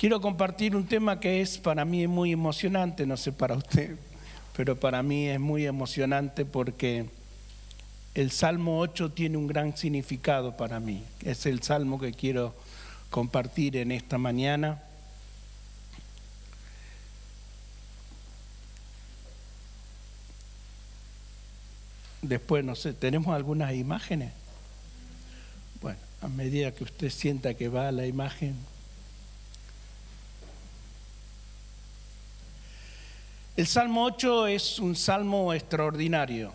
Quiero compartir un tema que es para mí muy emocionante, no sé para usted, pero para mí es muy emocionante porque el Salmo 8 tiene un gran significado para mí. Es el salmo que quiero compartir en esta mañana. Después, no sé, ¿tenemos algunas imágenes? Bueno, a medida que usted sienta que va la imagen. El Salmo 8 es un salmo extraordinario.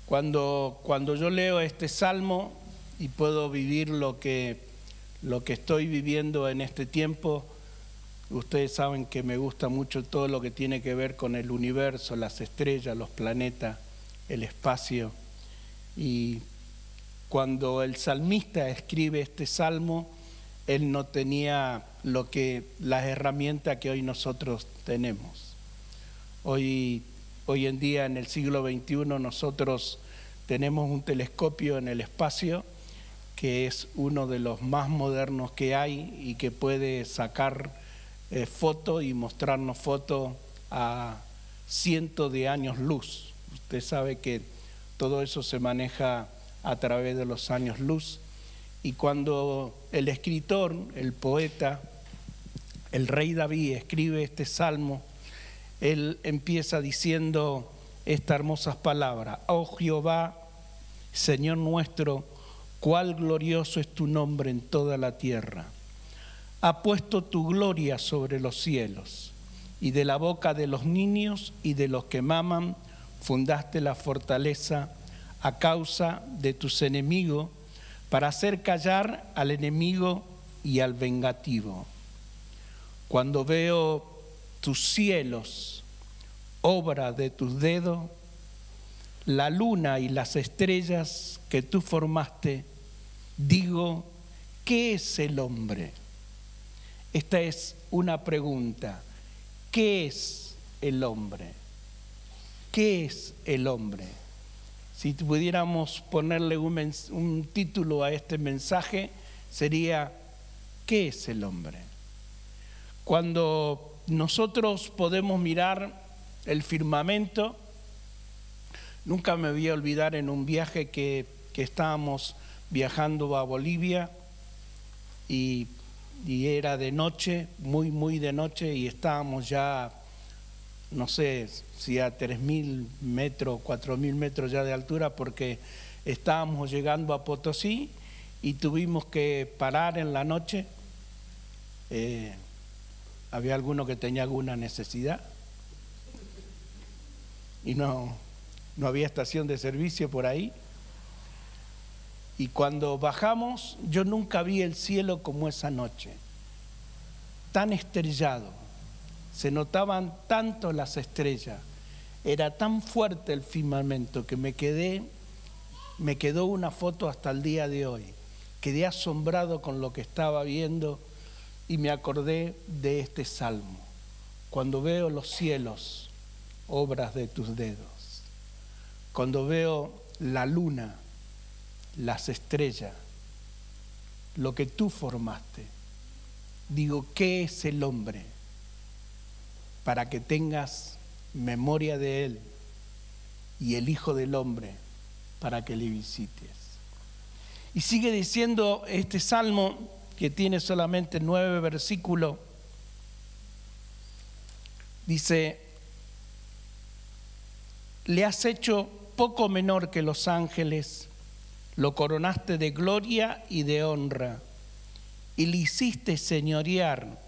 Cuando yo leo este salmo y puedo vivir lo que estoy viviendo en este tiempo, ustedes saben que me gusta mucho todo lo que tiene que ver con el universo, las estrellas, los planetas, el espacio. Y cuando el salmista escribe este salmo, él no tenía las herramientas que hoy nosotros tenemos. Hoy en día, en el siglo XXI, nosotros tenemos un telescopio en el espacio que es uno de los más modernos que hay y que puede sacar fotos y mostrarnos fotos a cientos de años luz. Usted sabe que todo eso se maneja a través de los años luz. Y cuando el escritor, el poeta, el rey David escribe este salmo, él empieza diciendo estas hermosas palabras: Oh Jehová, Señor nuestro, cuál glorioso es tu nombre en toda la tierra. Ha puesto tu gloria sobre los cielos, y de la boca de los niños y de los que maman fundaste la fortaleza a causa de tus enemigos, para hacer callar al enemigo y al vengativo. Cuando veo tus cielos, obra de tus dedos, la luna y las estrellas que tú formaste, digo, ¿qué es el hombre? Esta es una pregunta. ¿Qué es el hombre? ¿Qué es el hombre? Si pudiéramos ponerle un título a este mensaje, sería ¿qué es el hombre? Cuando nosotros podemos mirar el firmamento, nunca me voy a olvidar en un viaje que estábamos viajando a Bolivia y era de noche, muy de noche, y estábamos ya, no sé si a 3.000 metros, 4.000 metros ya de altura, porque estábamos llegando a Potosí y tuvimos que parar en la noche. Había alguno que tenía alguna necesidad y no había estación de servicio por ahí. Y cuando bajamos, yo nunca vi el cielo como esa noche, tan estrellado, se notaban tanto las estrellas, era tan fuerte el firmamento que me quedó una foto hasta el día de hoy. Quedé asombrado con lo que estaba viendo y me acordé de este salmo. Cuando veo los cielos, obras de tus dedos, cuando veo la luna, las estrellas, lo que tú formaste, digo, ¿qué es el hombre? Para que tengas memoria de él, y el Hijo del Hombre para que le visites. Y sigue diciendo este salmo, que tiene solamente 9 versículos, dice: le has hecho poco menor que los ángeles, lo coronaste de gloria y de honra, y le hiciste señorear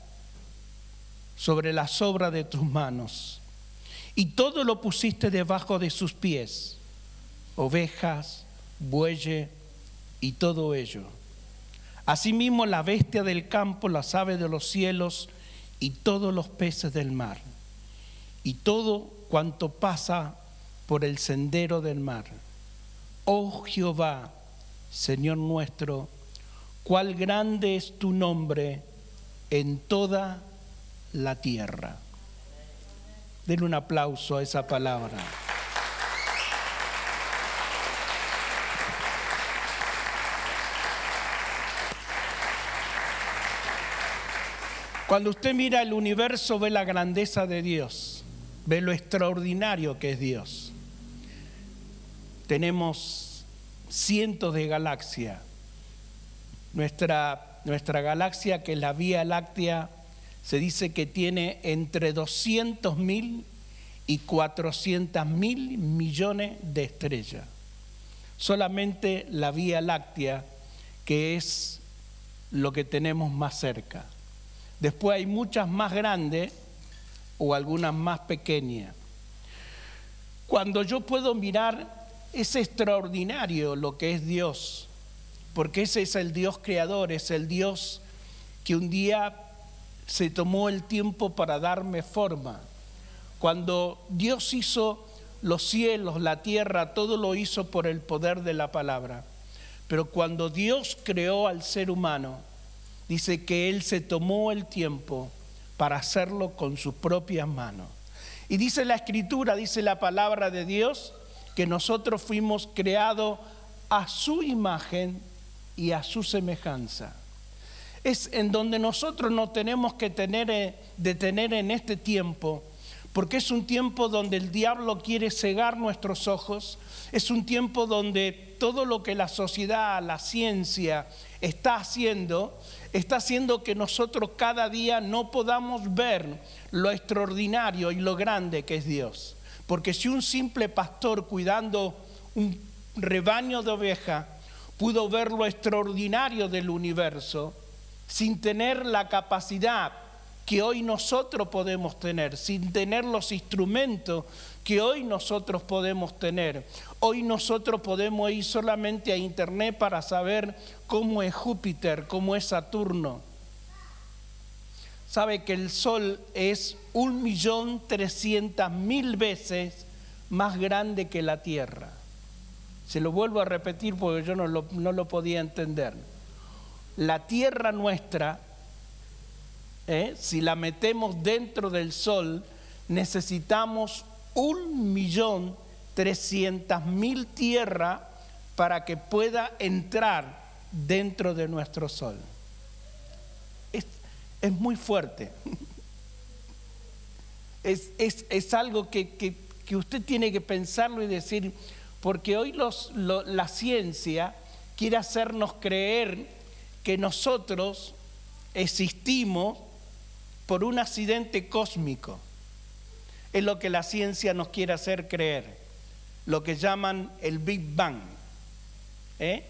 sobre las obras de tus manos, y todo lo pusiste debajo de sus pies, ovejas, bueyes y todo ello. Asimismo la bestia del campo, las aves de los cielos y todos los peces del mar, y todo cuanto pasa por el sendero del mar. Oh Jehová, Señor nuestro, cuál grande es tu nombre en toda la tierra. Denle un aplauso a esa palabra. Cuando usted mira el universo, ve la grandeza de Dios, ve lo extraordinario que es Dios. Tenemos cientos de galaxias. Nuestra galaxia, que es la Vía Láctea, se dice que tiene entre 200.000 y 400.000 millones de estrellas. Solamente la Vía Láctea, que es lo que tenemos más cerca. Después hay muchas más grandes o algunas más pequeñas. Cuando yo puedo mirar, es extraordinario lo que es Dios, porque ese es el Dios creador, es el Dios que un día se tomó el tiempo para darme forma. Cuando Dios hizo los cielos, la tierra, todo lo hizo por el poder de la palabra. Pero cuando Dios creó al ser humano, dice que Él se tomó el tiempo para hacerlo con sus propias manos. Y dice la Escritura, dice la palabra de Dios, que nosotros fuimos creados a su imagen y a su semejanza. Es en donde nosotros nos tenemos que detener en este tiempo, porque es un tiempo donde el diablo quiere cegar nuestros ojos, es un tiempo donde todo lo que la sociedad, la ciencia está haciendo que nosotros cada día no podamos ver lo extraordinario y lo grande que es Dios. Porque si un simple pastor cuidando un rebaño de ovejas pudo ver lo extraordinario del universo, sin tener la capacidad que hoy nosotros podemos tener, sin tener los instrumentos que hoy nosotros podemos tener. Hoy nosotros podemos ir solamente a internet para saber cómo es Júpiter, cómo es Saturno. Sabe que el Sol es 1.300.000 veces más grande que la Tierra. Se lo vuelvo a repetir porque yo no lo podía entender. La Tierra nuestra, si la metemos dentro del Sol, necesitamos 1.300.000 tierras para que pueda entrar dentro de nuestro Sol. Es muy fuerte. Es algo que usted tiene que pensarlo y decir, porque hoy la ciencia quiere hacernos creer que nosotros existimos por un accidente cósmico. Es lo que la ciencia nos quiere hacer creer, lo que llaman el Big Bang. Eso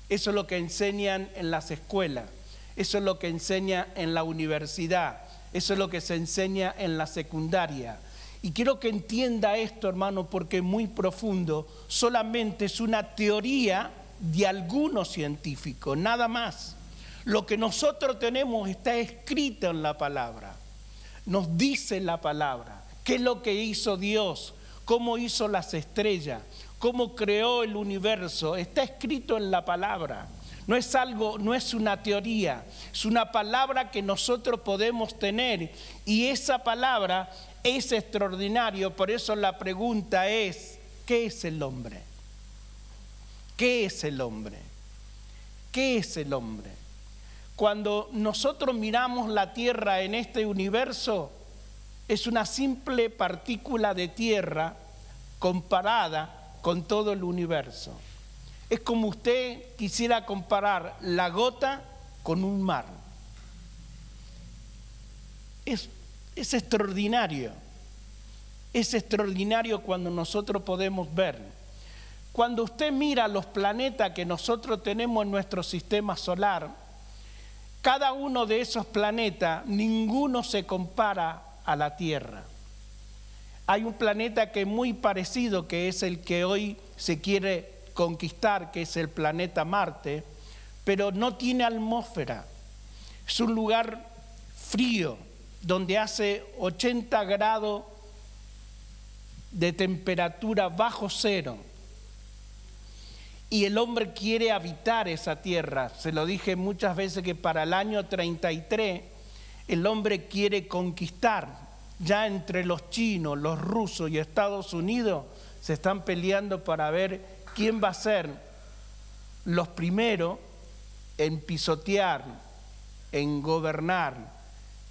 es lo que enseñan en las escuelas, eso es lo que enseña en la universidad, eso es lo que se enseña en la secundaria. Y quiero que entienda esto, hermano, porque es muy profundo. Solamente es una teoría de algunos científicos, nada más. Lo que nosotros tenemos está escrito en la palabra. Nos dice la palabra qué es lo que hizo Dios, cómo hizo las estrellas, cómo creó el universo. Está escrito en la palabra. No es una teoría, es una palabra que nosotros podemos tener. Y esa palabra es extraordinario. Por eso la pregunta es, ¿qué es el hombre? ¿Qué es el hombre? ¿Qué es el hombre? Cuando nosotros miramos la tierra en este universo, es una simple partícula de tierra comparada con todo el universo. Es como usted quisiera comparar la gota con un mar. Es extraordinario. Es extraordinario cuando nosotros podemos ver. Cuando usted mira los planetas que nosotros tenemos en nuestro sistema solar, cada uno de esos planetas, ninguno se compara a la Tierra. Hay un planeta que es muy parecido, que es el que hoy se quiere conquistar, que es el planeta Marte, pero no tiene atmósfera. Es un lugar frío, donde hace 80 grados de temperatura bajo cero. Y el hombre quiere habitar esa tierra. Se lo dije muchas veces que para el año 33 el hombre quiere conquistar. Ya entre los chinos, los rusos y Estados Unidos se están peleando para ver quién va a ser los primeros en pisotear, en gobernar,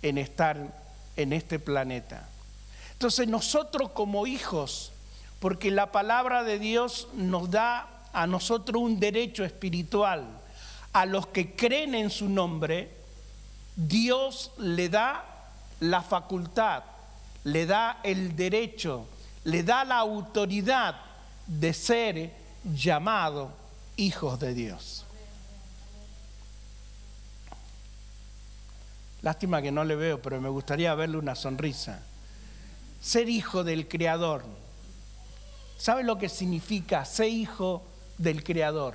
en estar en este planeta. Entonces nosotros como hijos, porque la palabra de Dios nos da a nosotros un derecho espiritual, a los que creen en su nombre, Dios le da la facultad, le da el derecho, le da la autoridad de ser llamados hijos de Dios. Lástima que no le veo, pero me gustaría verle una sonrisa. Ser hijo del Creador. ¿Sabe lo que significa ser hijo del Creador?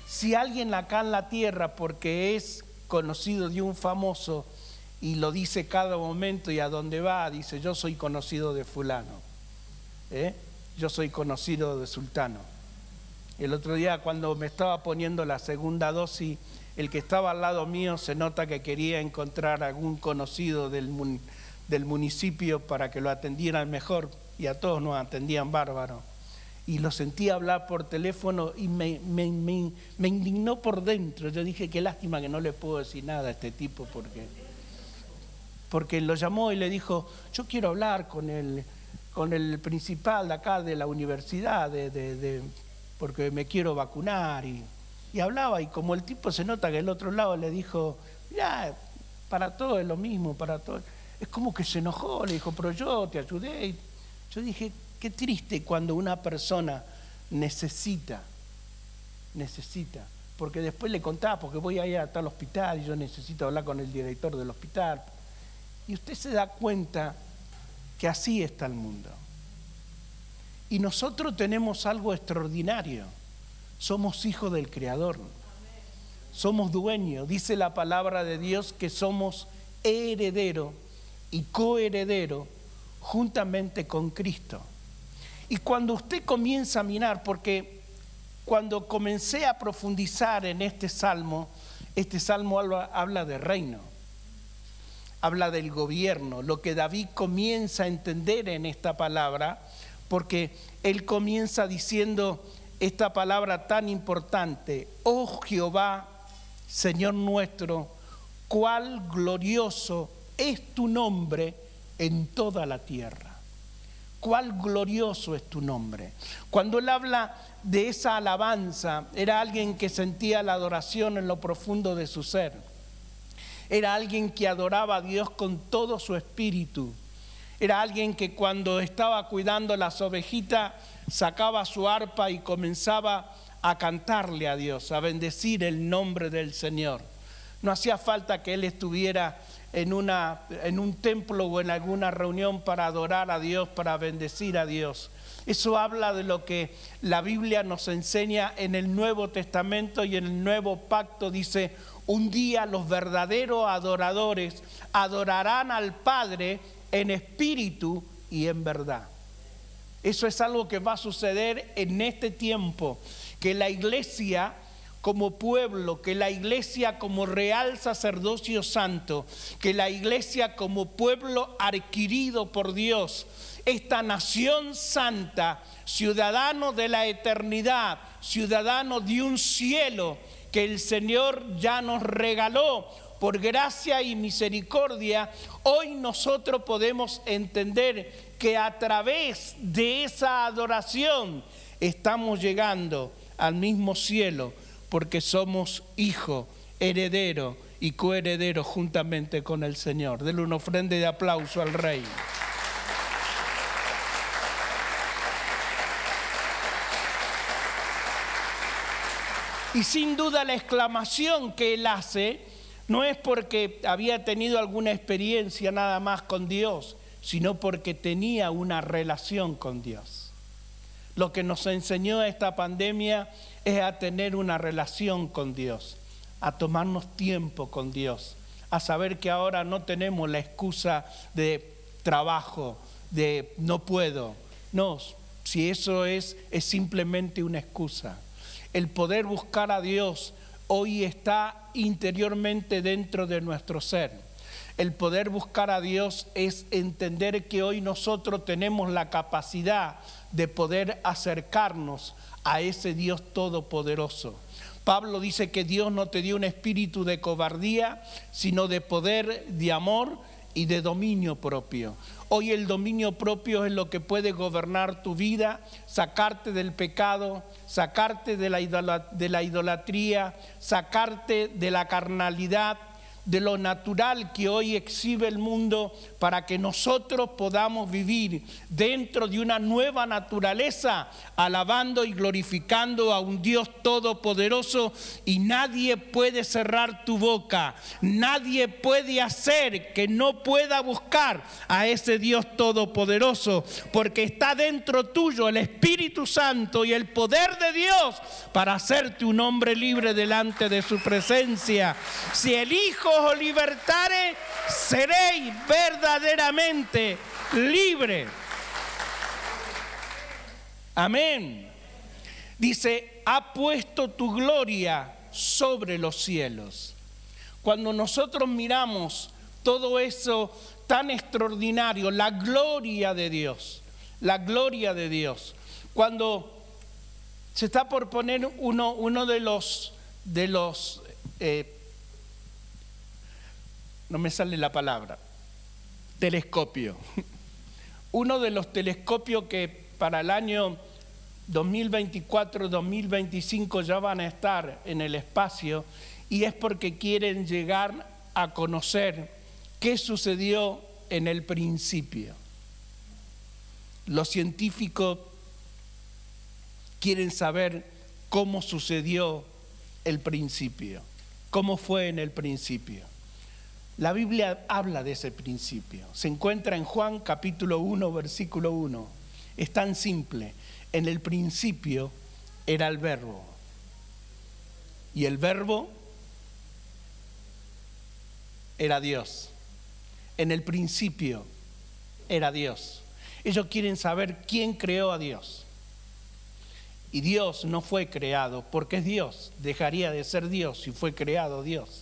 Si alguien acá en la tierra, porque es conocido de un famoso y lo dice cada momento y a donde va, dice: yo soy conocido de fulano, yo soy conocido de sultano. El otro día cuando me estaba poniendo la segunda dosis, el que estaba al lado mío se nota que quería encontrar algún conocido del municipio para que lo atendieran mejor, y a todos nos atendían bárbaro. Y lo sentí hablar por teléfono y me indignó por dentro. Yo dije: qué lástima que no le puedo decir nada a este tipo, porque lo llamó y le dijo: yo quiero hablar con el principal de acá de la universidad, porque me quiero vacunar. Y hablaba, y como el tipo se nota que el otro lado le dijo: ya, para todo es lo mismo, para todo. Es como que se enojó, le dijo: pero yo te ayudé. Yo dije: qué triste cuando una persona necesita, porque después le contaba: porque voy a ir a tal hospital y yo necesito hablar con el director del hospital. Y usted se da cuenta que así está el mundo. Y nosotros tenemos algo extraordinario. Somos hijos del Creador. Somos dueños. Dice la palabra de Dios que somos herederos y coherederos juntamente con Cristo. Y cuando usted comienza a mirar, porque cuando comencé a profundizar en este salmo habla de reino, habla del gobierno, lo que David comienza a entender en esta palabra, porque él comienza diciendo esta palabra tan importante: oh Jehová, Señor nuestro, cuál glorioso es tu nombre en toda la tierra. Cuál glorioso es tu nombre. Cuando él habla de esa alabanza, era alguien que sentía la adoración en lo profundo de su ser. Era alguien que adoraba a Dios con todo su espíritu. Era alguien que cuando estaba cuidando las ovejitas sacaba su arpa y comenzaba a cantarle a Dios, a bendecir el nombre del Señor. No hacía falta que él estuviera en un templo o en alguna reunión para adorar a Dios, para bendecir a Dios. Eso habla de lo que la Biblia nos enseña en el Nuevo Testamento y en el Nuevo Pacto. Dice: un día los verdaderos adoradores adorarán al Padre en espíritu y en verdad. Eso es algo que va a suceder en este tiempo, que la iglesia como pueblo, que la iglesia como real sacerdocio santo, que la iglesia como pueblo adquirido por Dios, esta nación santa, ciudadano de la eternidad, ciudadano de un cielo que el Señor ya nos regaló por gracia y misericordia. Hoy nosotros podemos entender que a través de esa adoración estamos llegando al mismo cielo, porque somos hijos, herederos y coherederos juntamente con el Señor. Denle una ofrenda de aplauso al Rey. Y sin duda la exclamación que él hace no es porque había tenido alguna experiencia nada más con Dios, sino porque tenía una relación con Dios. Lo que nos enseñó esta pandemia es a tener una relación con Dios, a tomarnos tiempo con Dios, a saber que ahora no tenemos la excusa de trabajo, de no puedo. No, si eso es simplemente una excusa. El poder buscar a Dios hoy está interiormente dentro de nuestro ser. El poder buscar a Dios es entender que hoy nosotros tenemos la capacidad de poder acercarnos a ese Dios todopoderoso. Pablo dice que Dios no te dio un espíritu de cobardía, sino de poder, de amor y de dominio propio. Hoy el dominio propio es lo que puede gobernar tu vida, sacarte del pecado, sacarte de la idolatría, sacarte de la carnalidad, de lo natural que hoy exhibe el mundo, para que nosotros podamos vivir dentro de una nueva naturaleza, alabando y glorificando a un Dios todopoderoso. Y nadie puede cerrar tu boca, nadie puede hacer que no pueda buscar a ese Dios todopoderoso, porque está dentro tuyo el Espíritu Santo y el poder de Dios para hacerte un hombre libre delante de su presencia. Si el Hijo os libertare, seréis verdaderamente libres. Amén. Dice, ha puesto tu gloria sobre los cielos. Cuando nosotros miramos todo eso tan extraordinario, la gloria de Dios, cuando se está por poner uno de los no me sale la palabra, telescopio. Uno de los telescopios que para el año 2024-2025 ya van a estar en el espacio, y es porque quieren llegar a conocer qué sucedió en el principio. Los científicos quieren saber cómo sucedió el principio, cómo fue en el principio. La Biblia habla de ese principio. Se encuentra en Juan capítulo 1, versículo 1. Es tan simple. En el principio era el Verbo. Y el Verbo era Dios. En el principio era Dios. Ellos quieren saber quién creó a Dios. Y Dios no fue creado porque es Dios. Dejaría de ser Dios si fue creado Dios.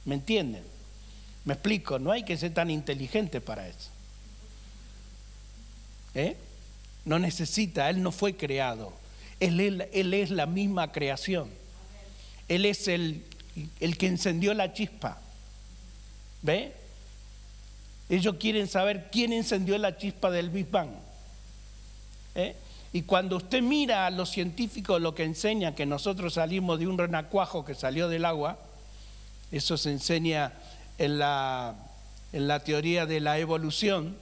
¿Me entienden? Me explico, no hay que ser tan inteligente para eso. No necesita, Él no fue creado. Él es la misma creación. Él es el que encendió la chispa. ¿Ve? Ellos quieren saber quién encendió la chispa del Big Bang. Y cuando usted mira a los científicos lo que enseñan, que nosotros salimos de un renacuajo que salió del agua, eso se enseña en la teoría de la evolución,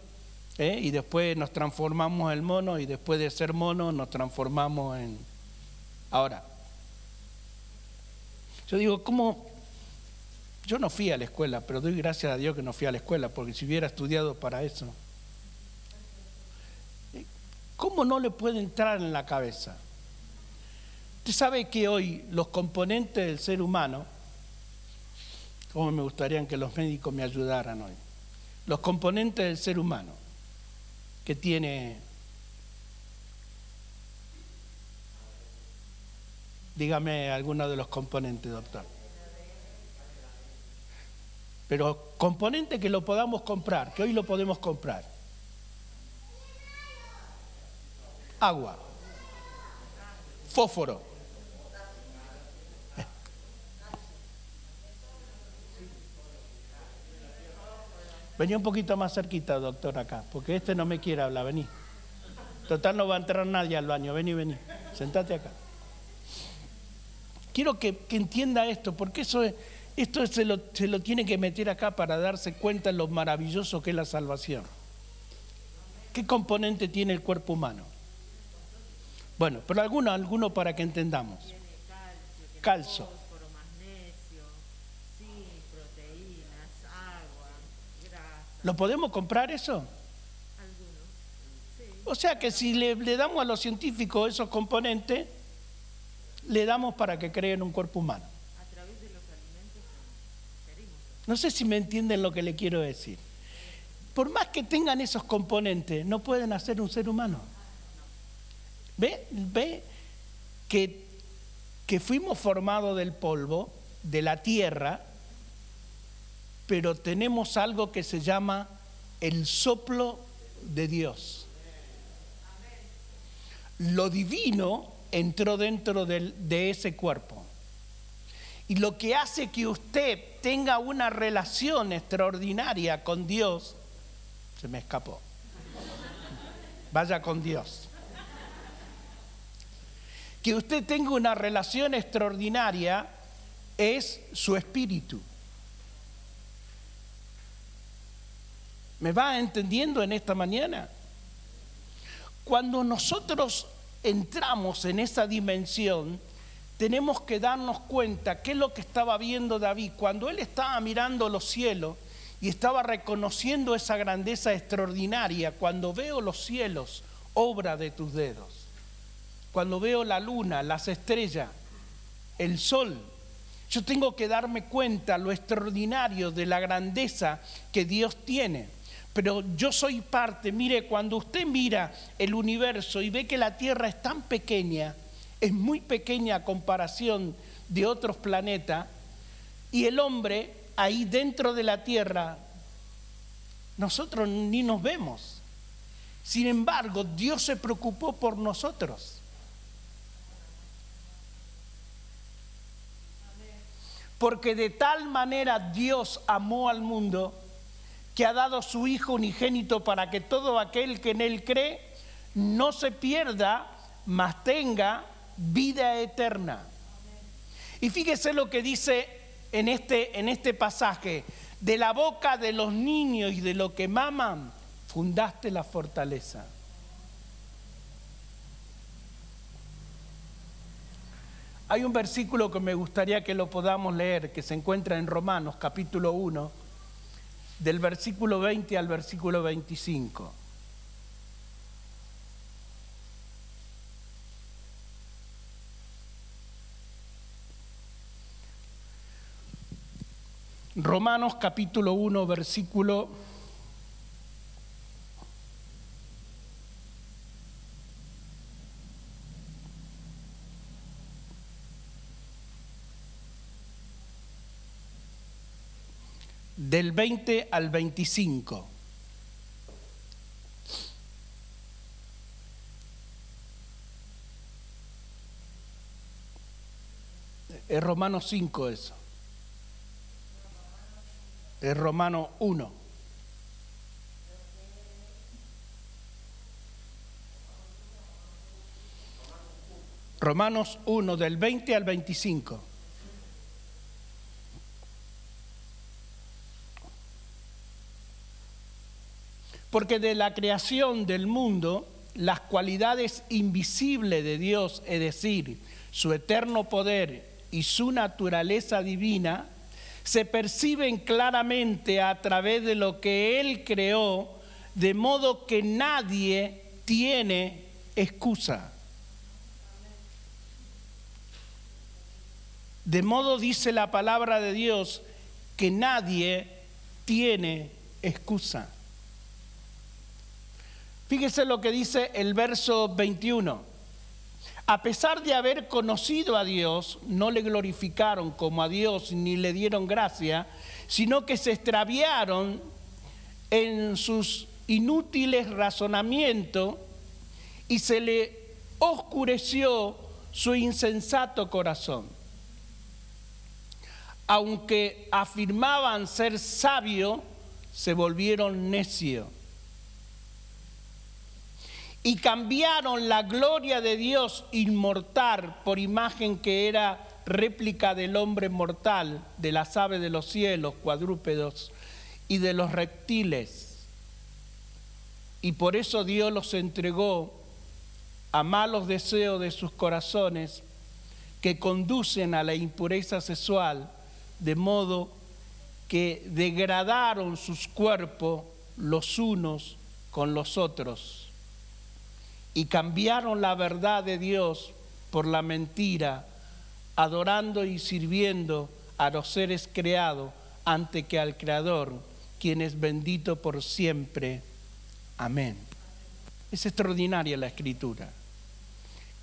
y después nos transformamos en mono, y después de ser mono nos transformamos en... Ahora, yo digo, ¿cómo? Yo no fui a la escuela, pero doy gracias a Dios que no fui a la escuela, porque si hubiera estudiado para eso, ¿cómo no le puede entrar en la cabeza? Usted sabe que hoy los componentes del ser humano, como me gustaría que los médicos me ayudaran hoy, los componentes del ser humano que tiene, dígame alguno de los componentes, doctor. Pero componentes que lo podamos comprar, que hoy lo podemos comprar. Agua, fósforo. Vení un poquito más cerquita, doctor, acá, porque este no me quiere hablar, vení. Total, no va a entrar nadie al baño, vení, sentate acá. Quiero que entienda esto, porque esto se lo tiene que meter acá para darse cuenta de lo maravilloso que es la salvación. ¿Qué componente tiene el cuerpo humano? Bueno, pero alguno para que entendamos. Calcio. ¿Lo podemos comprar eso? Algunos, sí. O sea que si le damos a los científicos esos componentes, le damos para que creen un cuerpo humano. A través de los alimentos que ingerimos. No sé si me entienden lo que le quiero decir. Por más que tengan esos componentes, no pueden hacer un ser humano. ¿Ve que fuimos formados del polvo, de la tierra, pero tenemos algo que se llama el soplo de Dios. Lo divino entró dentro de ese cuerpo. Y lo que hace que usted tenga una relación extraordinaria con Dios, se me escapó, vaya con Dios. Que usted tenga una relación extraordinaria es su espíritu. ¿Me va entendiendo en esta mañana? Cuando nosotros entramos en esa dimensión, tenemos que darnos cuenta qué es lo que estaba viendo David. Cuando él estaba mirando los cielos y estaba reconociendo esa grandeza extraordinaria, cuando veo los cielos, obra de tus dedos. Cuando veo la luna, las estrellas, el sol, yo tengo que darme cuenta lo extraordinario de la grandeza que Dios tiene. Pero yo soy parte, mire, cuando usted mira el universo y ve que la Tierra es tan pequeña, es muy pequeña a comparación de otros planetas, y el hombre ahí dentro de la Tierra, nosotros ni nos vemos. Sin embargo, Dios se preocupó por nosotros. Porque de tal manera Dios amó al mundo que ha dado su Hijo unigénito para que todo aquel que en Él cree no se pierda, mas tenga vida eterna. Y fíjese lo que dice en este pasaje: de la boca de los niños y de lo que maman, fundaste la fortaleza. Hay un versículo que me gustaría que lo podamos leer, que se encuentra en Romanos capítulo 1, del versículo 20 al versículo 25. Romanos capítulo 1, versículo 20 al 25. Es Romanos 5 eso. Es Romanos 1. Romanos 1, del 20 al 25. Porque de la creación del mundo, las cualidades invisibles de Dios, es decir, su eterno poder y su naturaleza divina, se perciben claramente a través de lo que Él creó, de modo que nadie tiene excusa. De modo, dice la palabra de Dios, que nadie tiene excusa. Fíjese lo que dice el verso 21. A pesar de haber conocido a Dios, no le glorificaron como a Dios ni le dieron gracia, sino que se extraviaron en sus inútiles razonamientos y se le oscureció su insensato corazón. Aunque afirmaban ser sabios, se volvieron necios. Y cambiaron la gloria de Dios inmortal por imagen que era réplica del hombre mortal, de las aves de los cielos, cuadrúpedos y de los reptiles. Y por eso Dios los entregó a malos deseos de sus corazones que conducen a la impureza sexual, de modo que degradaron sus cuerpos los unos con los otros. Y cambiaron la verdad de Dios por la mentira, adorando y sirviendo a los seres creados antes que al Creador, quien es bendito por siempre. Amén. Es extraordinaria la Escritura.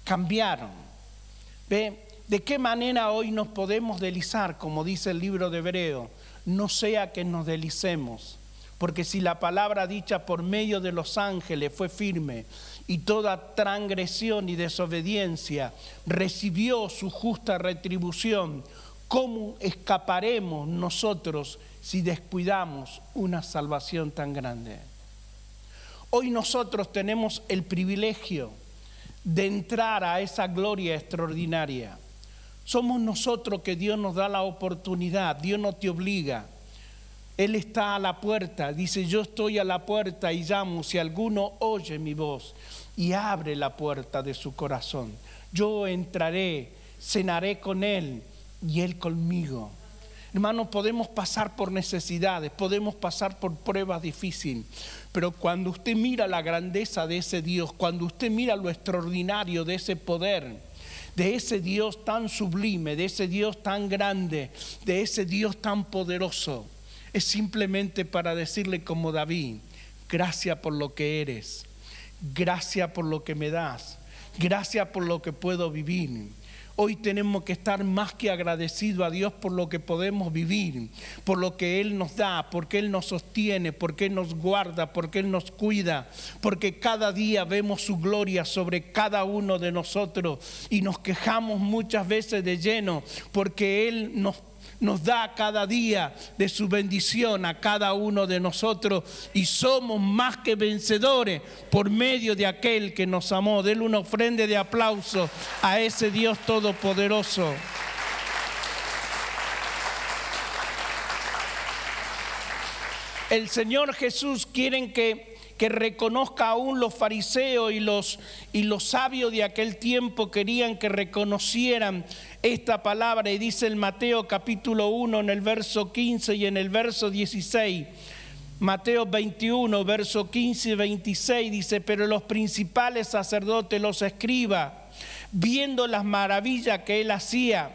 Cambiaron. ¿Ve? ¿De qué manera hoy nos podemos deslizar? Como dice el libro de Hebreos, no sea que nos deslicemos. porque si la palabra dicha por medio de los ángeles fue firme y toda transgresión y desobediencia recibió su justa retribución, ¿cómo escaparemos nosotros si descuidamos una salvación tan grande? Hoy nosotros tenemos el privilegio de entrar a esa gloria extraordinaria. Somos nosotros que Dios nos da la oportunidad, Dios no te obliga. Él está a la puerta, dice: yo estoy a la puerta y llamo, si alguno oye mi voz y abre la puerta de su corazón, yo entraré, cenaré con él y él conmigo. Hermanos, podemos pasar por necesidades, podemos pasar por pruebas difíciles, pero cuando usted mira la grandeza de ese Dios, cuando usted mira lo extraordinario de ese poder, de ese Dios tan sublime, de ese Dios tan grande, de ese Dios tan poderoso, es simplemente para decirle como David: gracias por lo que eres, gracias por lo que me das, gracias por lo que puedo vivir. Hoy tenemos que estar más que agradecidos a Dios por lo que podemos vivir, por lo que Él nos da, porque Él nos sostiene, porque Él nos guarda, porque Él nos cuida, porque cada día vemos su gloria sobre cada uno de nosotros y nos quejamos muchas veces de lleno, porque Él nos da cada día de su bendición a cada uno de nosotros y somos más que vencedores por medio de aquel que nos amó. Denle una ofrenda de aplauso a ese Dios todopoderoso. El Señor Jesús quiere que reconozca aún los fariseos y los sabios de aquel tiempo querían que reconocieran esta palabra, y dice en Mateo capítulo 1 en el verso 15 y en el verso 16, Mateo 21 verso 15 y 26 dice: pero los principales sacerdotes, los escribas, viendo las maravillas que él hacía,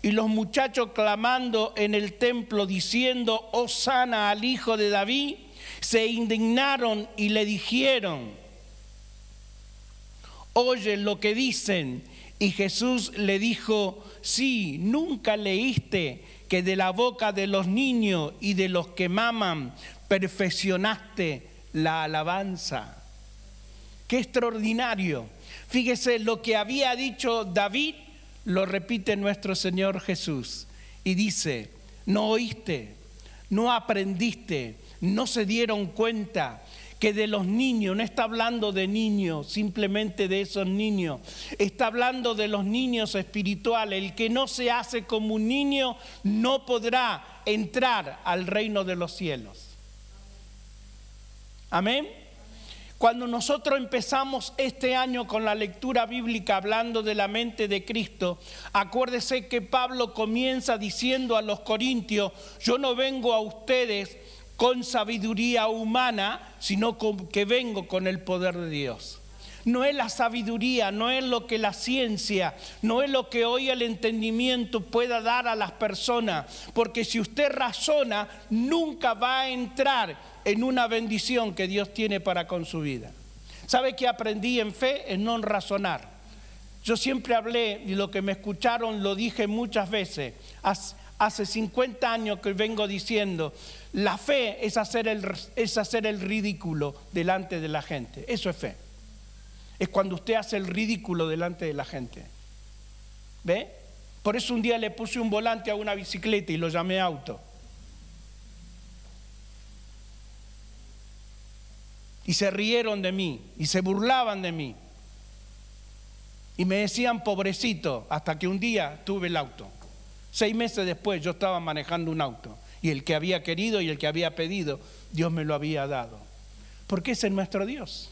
y los muchachos clamando en el templo diciendo: Hosana al hijo de David, se indignaron y le dijeron: oye lo que dicen. Y Jesús le dijo: sí, nunca leíste que de la boca de los niños y de los que maman perfeccionaste la alabanza. Qué extraordinario. Fíjese, lo que había dicho David lo repite nuestro Señor Jesús y dice: no oíste, no aprendiste, no se dieron cuenta que de los niños, no está hablando de niños, simplemente de esos niños, está hablando de los niños espirituales. El que no se hace como un niño no podrá entrar al reino de los cielos. Amén. Cuando nosotros empezamos este año con la lectura bíblica hablando de la mente de Cristo, acuérdese que Pablo comienza diciendo a los corintios: yo no vengo a ustedes con sabiduría humana, sino que vengo con el poder de Dios. No es la sabiduría, no es lo que la ciencia, no es lo que hoy el entendimiento pueda dar a las personas, porque si usted razona, nunca va a entrar en una bendición que Dios tiene para con su vida. ¿Sabe qué aprendí en fe? En no razonar. Yo siempre hablé, y lo que me escucharon lo dije muchas veces. Hace 50 años que vengo diciendo: la fe es hacer el ridículo delante de la gente. Eso es fe. Es cuando usted hace el ridículo delante de la gente. ¿Ve? Por eso un día le puse un volante a una bicicleta y lo llamé auto. Y se rieron de mí y se burlaban de mí. Y me decían pobrecito, hasta que un día tuve el auto. 6 meses después yo estaba manejando un auto. Y el que había querido y el que había pedido, Dios me lo había dado. Porque ese es nuestro Dios.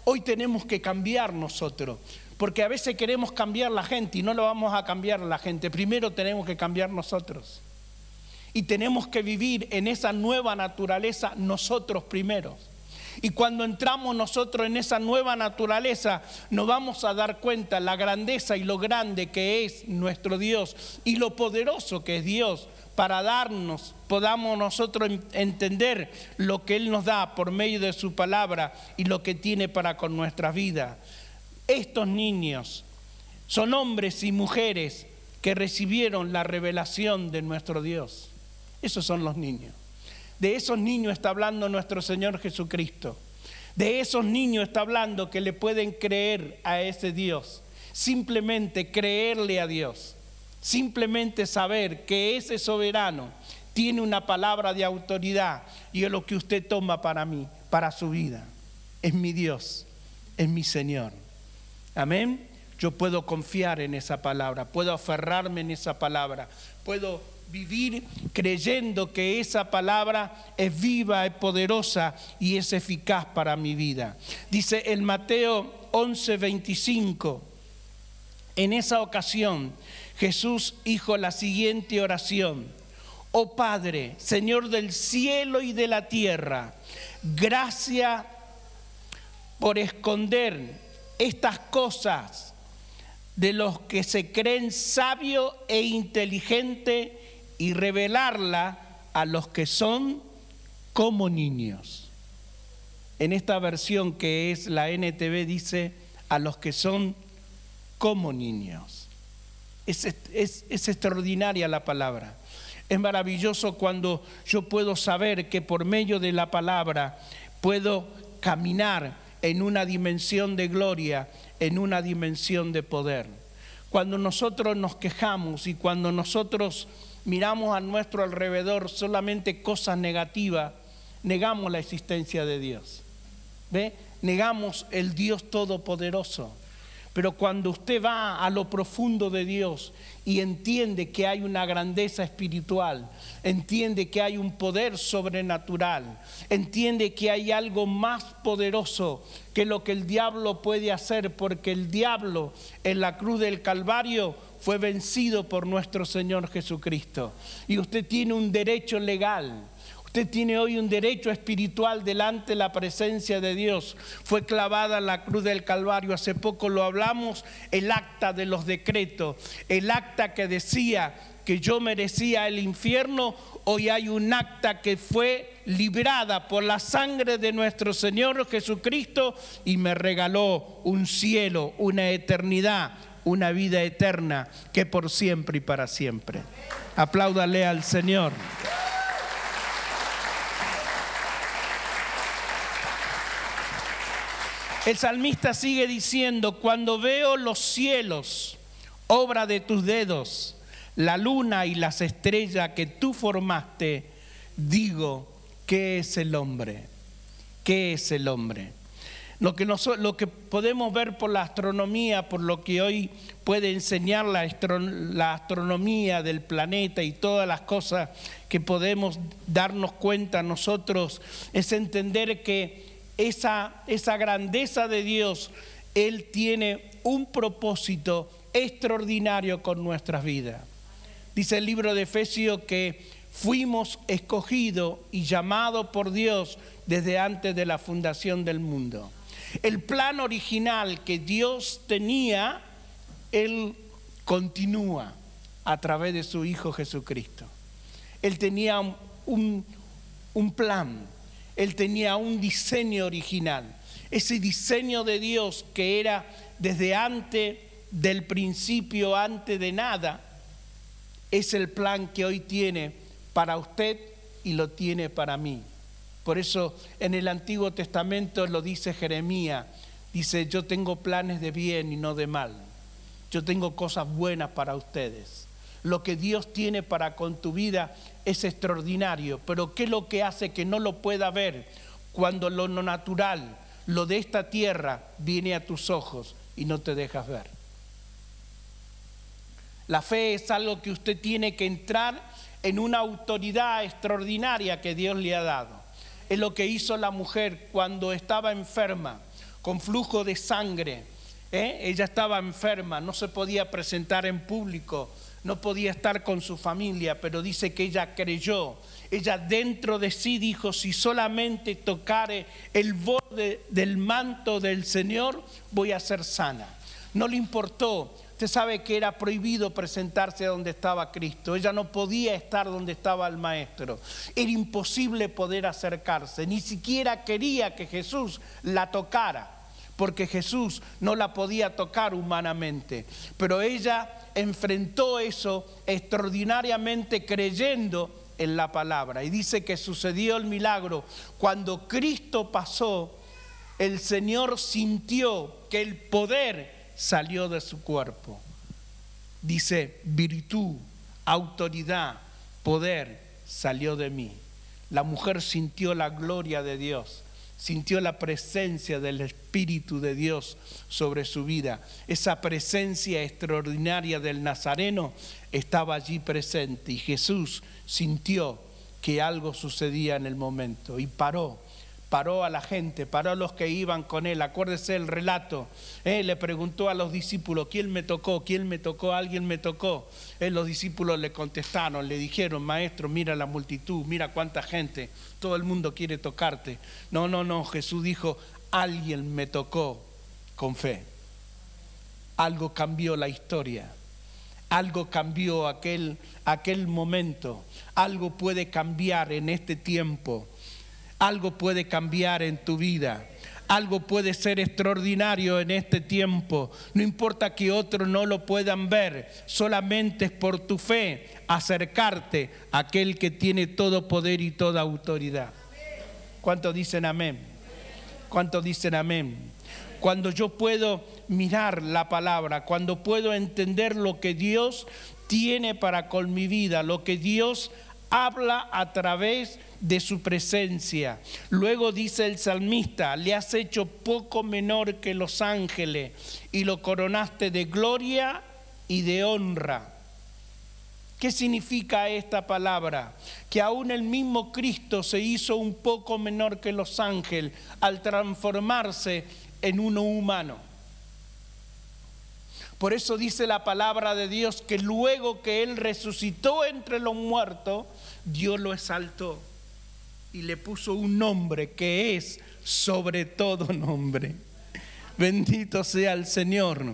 Hoy tenemos que cambiar nosotros. Porque a veces queremos cambiar la gente y no lo vamos a cambiar la gente. Primero tenemos que cambiar nosotros. Y tenemos que vivir en esa nueva naturaleza nosotros primeros. Y cuando entramos nosotros en esa nueva naturaleza, nos vamos a dar cuenta la grandeza y lo grande que es nuestro Dios y lo poderoso que es Dios para darnos, podamos nosotros entender lo que Él nos da por medio de su palabra y lo que tiene para con nuestra vida. Estos niños son hombres y mujeres que recibieron la revelación de nuestro Dios. Esos son los niños. De esos niños está hablando nuestro Señor Jesucristo. De esos niños está hablando que le pueden creer a ese Dios. Simplemente creerle a Dios. Simplemente saber que ese soberano tiene una palabra de autoridad y es lo que usted toma para mí, para su vida. Es mi Dios, es mi Señor. Amén. Yo puedo confiar en esa palabra, puedo aferrarme en esa palabra, puedo vivir creyendo que esa palabra es viva, es poderosa y es eficaz para mi vida. Dice en Mateo 11:25, en esa ocasión Jesús dijo la siguiente oración: Oh Padre, Señor del cielo y de la tierra, gracias por esconder estas cosas de los que se creen sabios e inteligentes y revelarla a los que son como niños. En esta versión que es la NTV dice a los que son como niños. Es extraordinaria la palabra. Es maravilloso cuando yo puedo saber que por medio de la palabra puedo caminar en una dimensión de gloria, en una dimensión de poder. Cuando nosotros nos quejamos y cuando nosotros miramos a nuestro alrededor solamente cosas negativas, negamos la existencia de Dios. ¿Ve? Negamos el Dios Todopoderoso. Pero cuando usted va a lo profundo de Dios y entiende que hay una grandeza espiritual, entiende que hay un poder sobrenatural, entiende que hay algo más poderoso que lo que el diablo puede hacer, porque el diablo en la cruz del Calvario fue vencido por nuestro Señor Jesucristo. Y usted tiene un derecho legal. Usted tiene hoy un derecho espiritual delante de la presencia de Dios. Fue clavada en la cruz del Calvario. Hace poco lo hablamos, el acta de los decretos. El acta que decía que yo merecía el infierno. Hoy hay un acta que fue librada por la sangre de nuestro Señor Jesucristo y me regaló un cielo, una eternidad, una vida eterna que por siempre y para siempre. Apláudale al Señor. El salmista sigue diciendo: cuando veo los cielos, obra de tus dedos, la luna y las estrellas que tú formaste, digo, ¿qué es el hombre? ¿Qué es el hombre? Lo que podemos ver por la astronomía, por lo que hoy puede enseñar la astronomía del planeta y todas las cosas que podemos darnos cuenta nosotros, es entender que esa grandeza de Dios, Él tiene un propósito extraordinario con nuestras vidas. Dice el libro de Efesios que fuimos escogidos y llamados por Dios desde antes de la fundación del mundo. El plan original que Dios tenía, Él continúa a través de su Hijo Jesucristo. Él tenía un plan. Él tenía un diseño original. Ese diseño de Dios que era desde antes del principio, antes de nada, es el plan que hoy tiene para usted y lo tiene para mí. Por eso en el Antiguo Testamento lo dice Jeremías, dice: yo tengo planes de bien y no de mal. Yo tengo cosas buenas para ustedes. Lo que Dios tiene para con tu vida es extraordinario, pero ¿qué es lo que hace que no lo pueda ver cuando lo no natural, lo de esta tierra, viene a tus ojos y no te dejas ver? La fe es algo que usted tiene que entrar en una autoridad extraordinaria que Dios le ha dado. Es lo que hizo la mujer cuando estaba enferma, con flujo de sangre. Ella estaba enferma, no se podía presentar en público, no podía estar con su familia, pero dice que ella creyó. Ella dentro de sí dijo: si solamente tocare el borde del manto del Señor, voy a ser sana. No le importó. Usted sabe que era prohibido presentarse donde estaba Cristo. Ella no podía estar donde estaba el Maestro. Era imposible poder acercarse. Ni siquiera quería que Jesús la tocara, porque Jesús no la podía tocar humanamente. Pero ella enfrentó eso extraordinariamente, creyendo en la palabra. Y dice que sucedió el milagro. Cuando Cristo pasó, el Señor sintió que el poder salió de su cuerpo. Dice, virtud, autoridad, poder salió de mí. La mujer sintió la gloria de Dios, sintió la presencia del Espíritu de Dios sobre su vida. Esa presencia extraordinaria del Nazareno estaba allí presente y Jesús sintió que algo sucedía en el momento y paró a la gente, paró a los que iban con él. Acuérdese el relato, le preguntó a los discípulos, ¿quién me tocó? ¿Quién me tocó? ¿Alguien me tocó? Los discípulos le contestaron, le dijeron, maestro, mira la multitud, mira cuánta gente, todo el mundo quiere tocarte. No, Jesús dijo, alguien me tocó con fe. Algo cambió la historia, algo cambió aquel momento, algo puede cambiar en este tiempo. Algo puede cambiar en tu vida. Algo puede ser extraordinario en este tiempo. No importa que otros no lo puedan ver. Solamente es por tu fe acercarte a aquel que tiene todo poder y toda autoridad. ¿Cuántos dicen amén? ¿Cuántos dicen amén? Cuando yo puedo mirar la palabra, cuando puedo entender lo que Dios tiene para con mi vida, lo que Dios habla a través de su presencia. Luego dice el salmista, le has hecho poco menor que los ángeles y lo coronaste de gloria y de honra. ¿Qué significa esta palabra? Que aún el mismo Cristo se hizo un poco menor que los ángeles al transformarse en uno humano. Por eso dice la palabra de Dios que luego que Él resucitó entre los muertos, Dios lo exaltó y le puso un nombre que es sobre todo nombre. Bendito sea el Señor,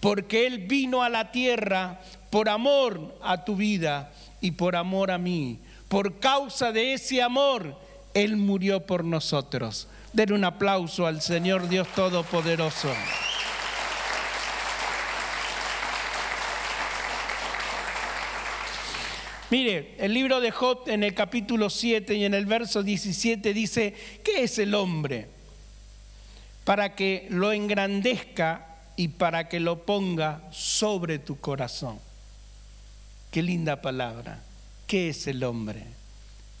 porque Él vino a la tierra por amor a tu vida y por amor a mí. Por causa de ese amor, Él murió por nosotros. Den un aplauso al Señor Dios Todopoderoso. Mire, el libro de Job en el capítulo 7 y en el verso 17 dice, ¿qué es el hombre? Para que lo engrandezca y para que lo ponga sobre tu corazón. Qué linda palabra. ¿Qué es el hombre?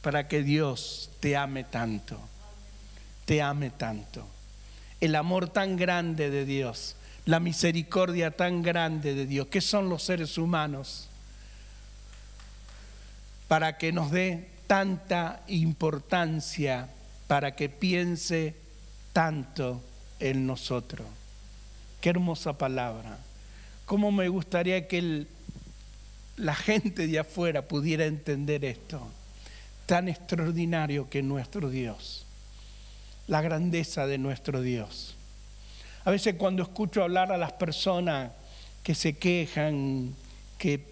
Para que Dios te ame tanto. Te ame tanto. El amor tan grande de Dios, la misericordia tan grande de Dios. ¿Qué son los seres humanos? Para que nos dé tanta importancia, para que piense tanto en nosotros. Qué hermosa palabra. Cómo me gustaría que la gente de afuera pudiera entender esto. Tan extraordinario que es nuestro Dios. La grandeza de nuestro Dios. A veces cuando escucho hablar a las personas que se quejan, que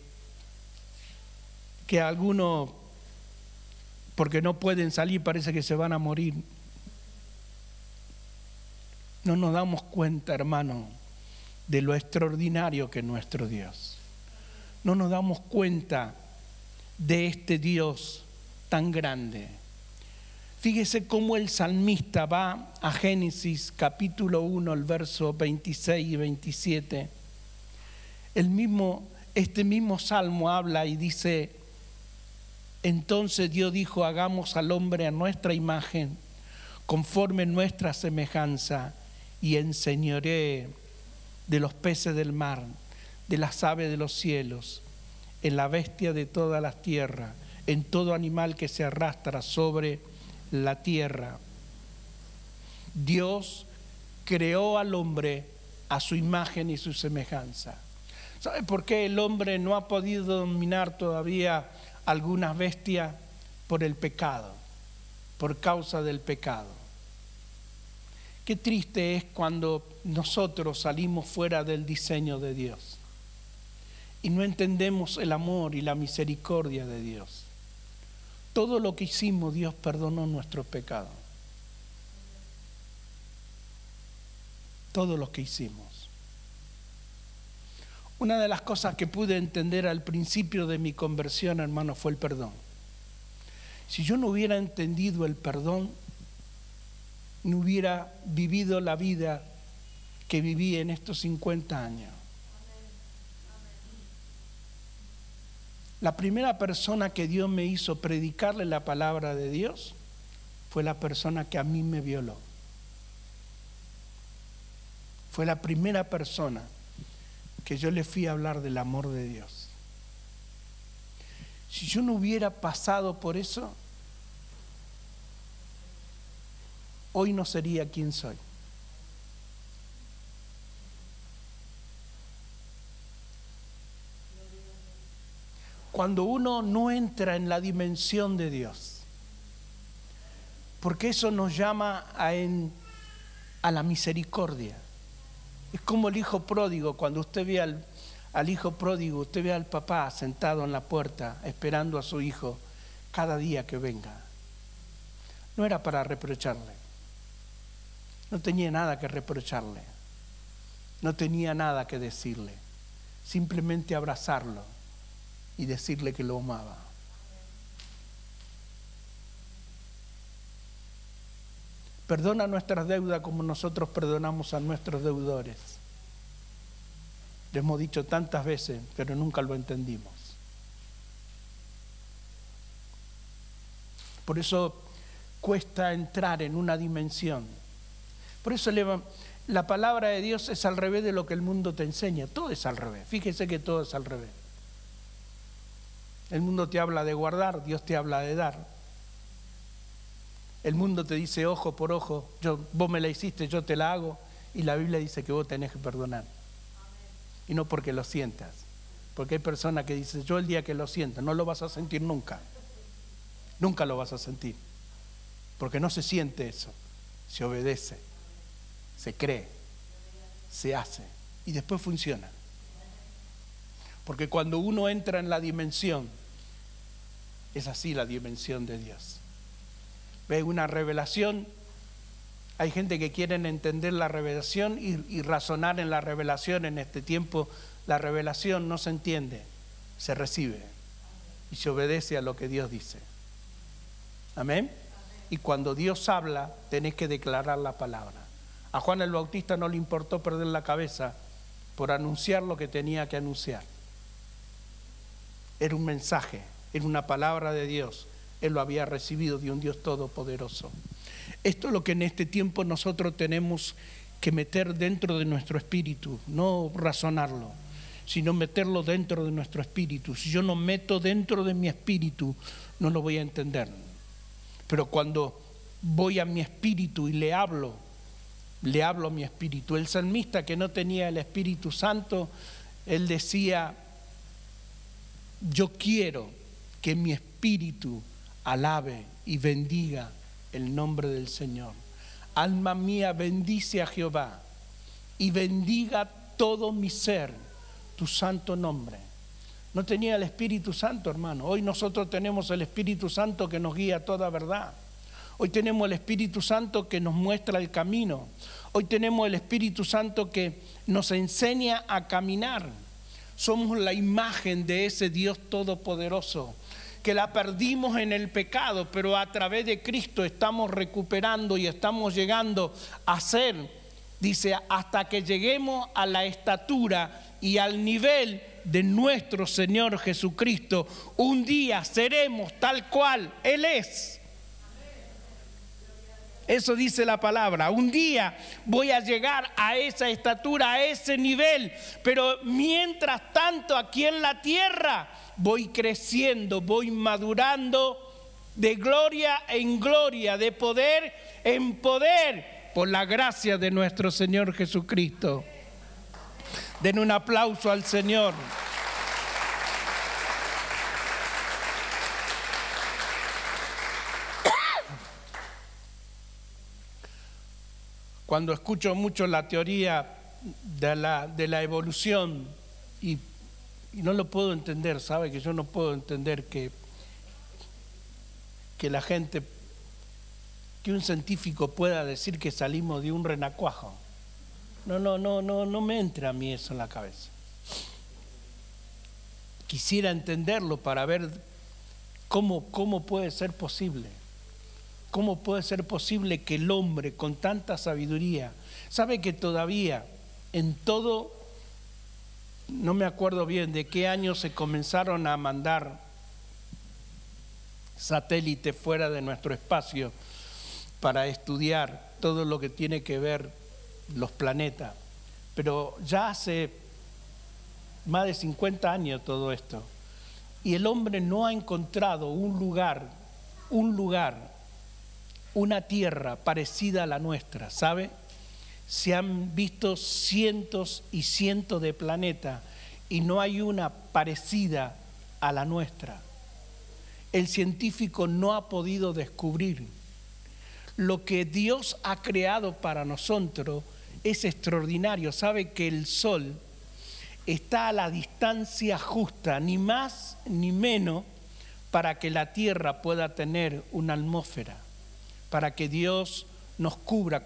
algunos, porque no pueden salir, parece que se van a morir. No nos damos cuenta, hermano, de lo extraordinario que es nuestro Dios. No nos damos cuenta de este Dios tan grande. Fíjese cómo el salmista va a Génesis capítulo 1, el verso 26 y 27. Este mismo salmo habla y dice, entonces Dios dijo, hagamos al hombre a nuestra imagen, conforme nuestra semejanza, y enseñoree de los peces del mar, de las aves de los cielos, en la bestia de todas las tierras, en todo animal que se arrastra sobre la tierra. Dios creó al hombre a su imagen y su semejanza. ¿Sabe por qué el hombre no ha podido dominar todavía algunas bestias? Por el pecado, por causa del pecado. Qué triste es cuando nosotros salimos fuera del diseño de Dios y no entendemos el amor y la misericordia de Dios. Todo lo que hicimos, Dios perdonó nuestros pecados. Todo lo que hicimos. Una de las cosas que pude entender al principio de mi conversión, hermano, fue el perdón. Si yo no hubiera entendido el perdón, no hubiera vivido la vida que viví en estos 50 años. La primera persona que Dios me hizo predicarle la palabra de Dios fue la persona que a mí me violó. Fue la primera persona que yo le fui a hablar del amor de Dios. Si yo no hubiera pasado por eso, hoy no sería quien soy. Cuando uno no entra en la dimensión de Dios, porque eso nos llama a la misericordia. Es como el hijo pródigo. Cuando usted ve al hijo pródigo, usted ve al papá sentado en la puerta esperando a su hijo cada día que venga. No era para reprocharle, no tenía nada que reprocharle, no tenía nada que decirle, simplemente abrazarlo y decirle que lo amaba. Perdona nuestras deudas como nosotros perdonamos a nuestros deudores. Le hemos dicho tantas veces, pero nunca lo entendimos. Por eso cuesta entrar en una dimensión. Por eso la palabra de Dios es al revés de lo que el mundo te enseña. Todo es al revés. Fíjese que todo es al revés. El mundo te habla de guardar, Dios te habla de dar. El mundo te dice ojo por ojo, vos me la hiciste, yo te la hago, y la Biblia dice que vos tenés que perdonar. Y no porque lo sientas, porque hay personas que dicen, yo el día que lo siento, no lo vas a sentir nunca. Nunca lo vas a sentir, porque no se siente eso, se obedece, se cree, se hace, y después funciona. Porque cuando uno entra en la dimensión, es así la dimensión de Dios. Ve una revelación, hay gente que quiere entender la revelación y razonar en la revelación. En este tiempo la revelación no se entiende, se recibe y se obedece a lo que Dios dice. Amén. Y cuando Dios habla, tenés que declarar la palabra. A Juan el Bautista no le importó perder la cabeza por anunciar lo que tenía que anunciar. Era un mensaje, era una palabra de Dios. Él lo había recibido de un Dios todopoderoso. Esto es lo que en este tiempo nosotros tenemos que meter dentro de nuestro espíritu, no razonarlo, sino meterlo dentro de nuestro espíritu. Si yo no meto dentro de mi espíritu, no lo voy a entender. Pero cuando voy a mi espíritu y le hablo a mi espíritu. El salmista, que no tenía el Espíritu Santo, él decía, yo quiero que mi espíritu alabe y bendiga el nombre del Señor. Alma mía, bendice a Jehová y bendiga todo mi ser tu santo nombre. No tenía el Espíritu Santo, hermano. Hoy nosotros tenemos el Espíritu Santo que nos guía a toda verdad. Hoy tenemos el Espíritu Santo que nos muestra el camino. Hoy tenemos el Espíritu Santo que nos enseña a caminar. Somos la imagen de ese Dios todopoderoso, que la perdimos en el pecado, pero a través de Cristo estamos recuperando y estamos llegando a ser, dice, hasta que lleguemos a la estatura y al nivel de nuestro Señor Jesucristo. Un día seremos tal cual Él es. Eso dice la palabra. Un día voy a llegar a esa estatura, a ese nivel. Pero mientras tanto aquí en la tierra voy creciendo, voy madurando de gloria en gloria, de poder en poder, por la gracia de nuestro Señor Jesucristo. Den un aplauso al Señor. Cuando escucho mucho la teoría de la evolución y no lo puedo entender, ¿sabe? Que yo no puedo entender que la gente, que un científico pueda decir que salimos de un renacuajo. No me entra a mí eso en la cabeza. Quisiera entenderlo para ver ¿Cómo puede ser posible? ¿Cómo puede ser posible que el hombre con tanta sabiduría sabe que todavía en todo, no me acuerdo bien de qué año se comenzaron a mandar satélites fuera de nuestro espacio para estudiar todo lo que tiene que ver los planetas, pero ya hace más de 50 años todo esto, y el hombre no ha encontrado un lugar, una tierra parecida a la nuestra, ¿sabe? Se han visto cientos y cientos de planetas y no hay una parecida a la nuestra. El científico no ha podido descubrir. Lo que Dios ha creado para nosotros es extraordinario. Sabe que el Sol está a la distancia justa, ni más ni menos, para que la Tierra pueda tener una atmósfera, para que Dios nos cubra.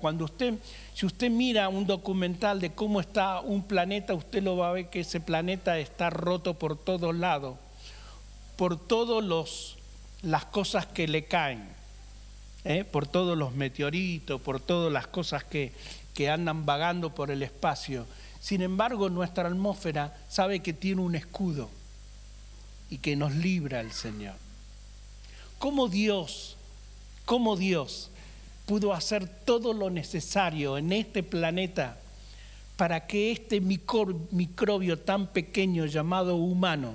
Si usted mira un documental de cómo está un planeta, usted lo va a ver que ese planeta está roto por todos lados, por todas las cosas que le caen, por todos los meteoritos, por todas las cosas que andan vagando por el espacio. Sin embargo, nuestra atmósfera sabe que tiene un escudo y que nos libra el Señor. ¿Cómo Dios pudo hacer todo lo necesario en este planeta para que este microbio tan pequeño llamado humano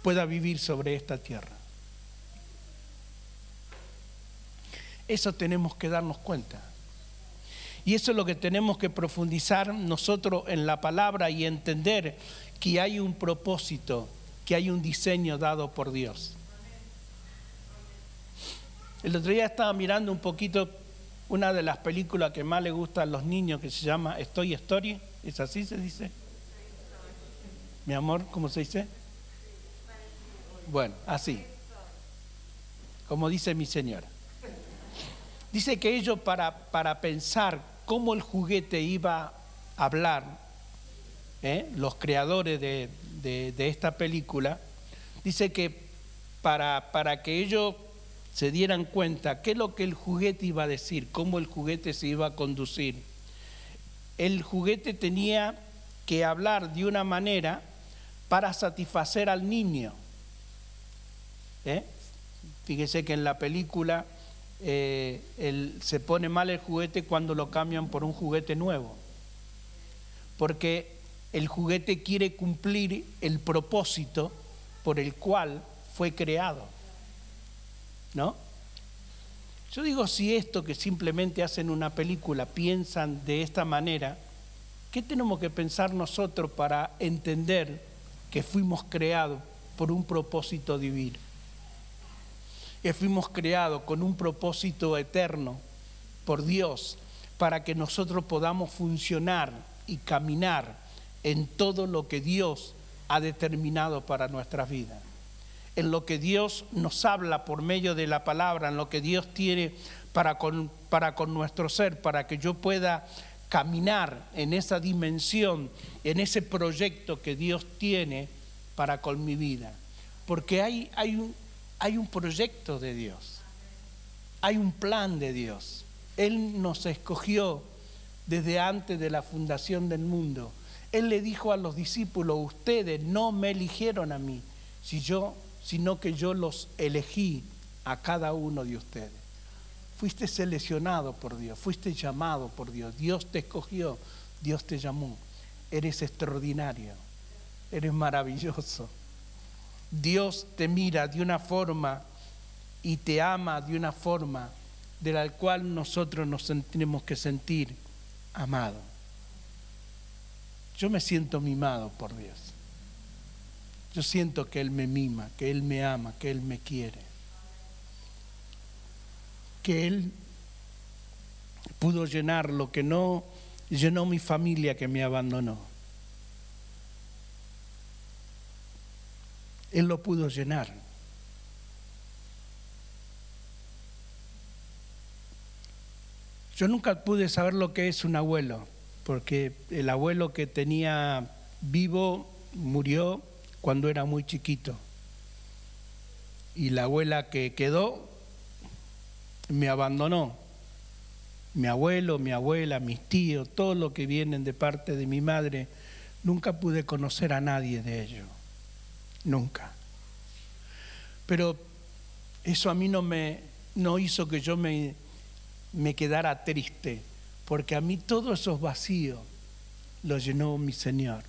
pueda vivir sobre esta tierra? Eso tenemos que darnos cuenta. Y eso es lo que tenemos que profundizar nosotros en la palabra y entender que hay un propósito, que hay un diseño dado por Dios. El otro día estaba mirando un poquito una de las películas que más le gusta a los niños, que se llama Toy Story. ¿Es así se dice? Mi amor, ¿cómo se dice? Bueno, así. Como dice mi señora. Dice que ellos para pensar cómo el juguete iba a hablar, los creadores de esta película, dice que para que ellos se dieran cuenta qué es lo que el juguete iba a decir, cómo el juguete se iba a conducir, el juguete tenía que hablar de una manera para satisfacer al niño. Fíjese que en la película se pone mal el juguete cuando lo cambian por un juguete nuevo, porque el juguete quiere cumplir el propósito por el cual fue creado, ¿no? Yo digo, si esto que simplemente hacen una película piensan de esta manera, ¿qué tenemos que pensar nosotros para entender que fuimos creados por un propósito divino? Que fuimos creados con un propósito eterno por Dios para que nosotros podamos funcionar y caminar en todo lo que Dios ha determinado para nuestras vidas, en lo que Dios nos habla por medio de la palabra, en lo que Dios tiene para con nuestro ser, para que yo pueda caminar en esa dimensión, en ese proyecto que Dios tiene para con mi vida. Porque hay un proyecto de Dios, hay un plan de Dios. Él nos escogió desde antes de la fundación del mundo. Él le dijo a los discípulos: ustedes no me eligieron a mí, sino que yo los elegí a cada uno de ustedes. Fuiste seleccionado por Dios, fuiste llamado por Dios, Dios te escogió, Dios te llamó. Eres extraordinario, eres maravilloso. Dios te mira de una forma y te ama de una forma de la cual nosotros nos tenemos que sentir amados. Yo me siento mimado por Dios. Yo siento que Él me mima, que Él me ama, que Él me quiere. Que Él pudo llenar lo que no llenó mi familia, que me abandonó. Él lo pudo llenar. Yo nunca pude saber lo que es un abuelo, porque el abuelo que tenía vivo murió cuando era muy chiquito. y la abuela que quedó me abandonó. Mi abuelo, mi abuela, mis tíos, todo lo que vienen de parte de mi madre, nunca pude conocer a nadie de ellos, nunca. Pero eso a mí no hizo que yo me quedara triste, porque a mí todos esos vacíos los llenó mi Señor,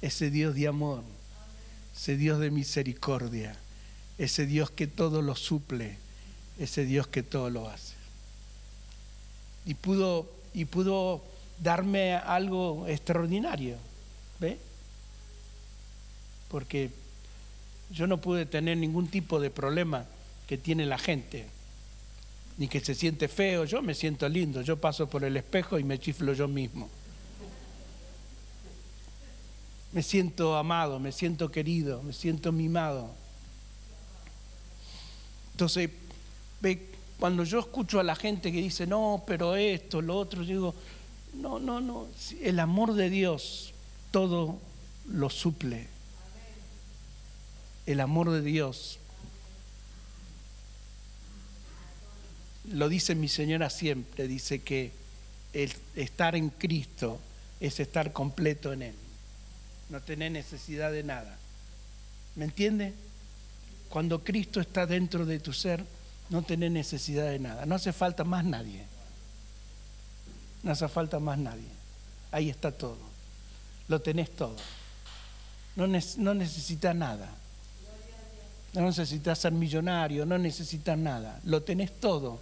ese Dios de amor, ese Dios de misericordia, ese Dios que todo lo suple, ese Dios que todo lo hace. Y pudo darme algo extraordinario, ¿ve? Porque yo no pude tener ningún tipo de problema que tiene la gente, ni que se siente feo. Yo me siento lindo, yo paso por el espejo y me chiflo yo mismo. Me siento amado, me siento querido, me siento mimado. Entonces, ve, cuando yo escucho a la gente que dice, no, pero esto, lo otro, yo digo, no, el amor de Dios todo lo suple. El amor de Dios, lo dice mi señora siempre, dice que el estar en Cristo es estar completo en Él, no tener necesidad de nada. ¿Me entiende? Cuando Cristo está dentro de tu ser, no tenés necesidad de nada, no hace falta más nadie. No hace falta más nadie. Ahí está todo. Lo tenés todo. No necesitas nada. No necesitas ser millonario, no necesitas nada. Lo tenés todo,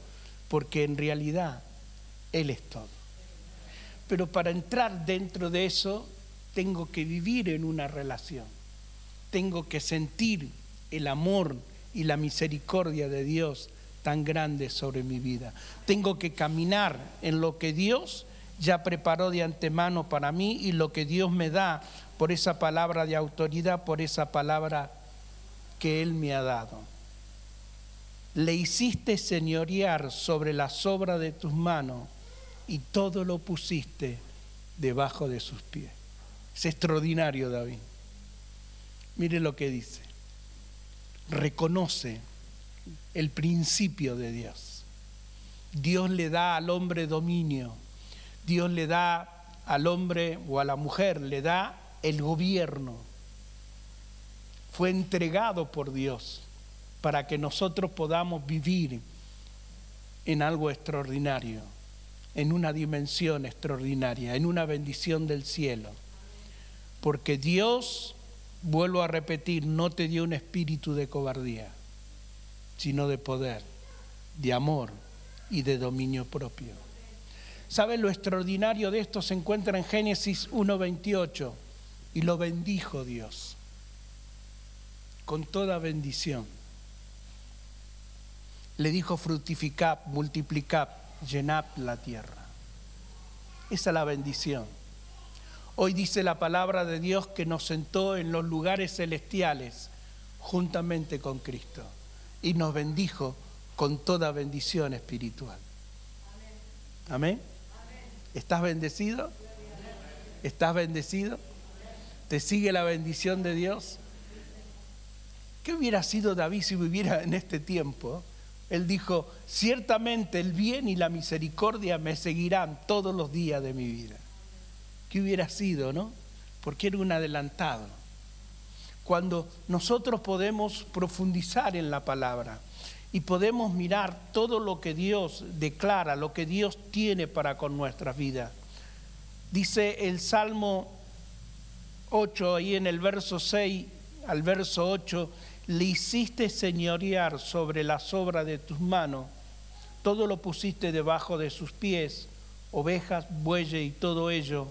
porque en realidad Él es todo. Pero para entrar dentro de eso, tengo que vivir en una relación. Tengo que sentir el amor y la misericordia de Dios tan grande sobre mi vida. Tengo que caminar en lo que Dios ya preparó de antemano para mí y lo que Dios me da por esa palabra de autoridad, por esa palabra que Él me ha dado. Le hiciste señorear sobre las obras de tus manos y todo lo pusiste debajo de sus pies. Es extraordinario, David. Mire lo que dice. Reconoce el principio de Dios. Dios le da al hombre dominio. Dios le da al hombre o a la mujer, le da el gobierno. Fue entregado por Dios para que nosotros podamos vivir en algo extraordinario, en una dimensión extraordinaria, en una bendición del cielo. Porque Dios, vuelvo a repetir, no te dio un espíritu de cobardía, sino de poder, de amor y de dominio propio. ¿Sabe lo extraordinario de esto? Se encuentra en Génesis 1:28. Y lo bendijo Dios con toda bendición. Le dijo: fructificad, multiplicad, llenad la tierra. Esa es la bendición. Hoy dice la palabra de Dios que nos sentó en los lugares celestiales juntamente con Cristo y nos bendijo con toda bendición espiritual. Amén. ¿Estás bendecido? ¿Estás bendecido? ¿Te sigue la bendición de Dios? ¿Qué hubiera sido David si viviera en este tiempo? Él dijo: ciertamente el bien y la misericordia me seguirán todos los días de mi vida. ¿Qué hubiera sido, no? Porque era un adelantado. Cuando nosotros podemos profundizar en la palabra y podemos mirar todo lo que Dios declara, lo que Dios tiene para con nuestras vidas. Dice el Salmo 8, ahí en el verso 6 al verso 8, le hiciste señorear sobre las obras de tus manos, todo lo pusiste debajo de sus pies, ovejas, bueyes y todo ello,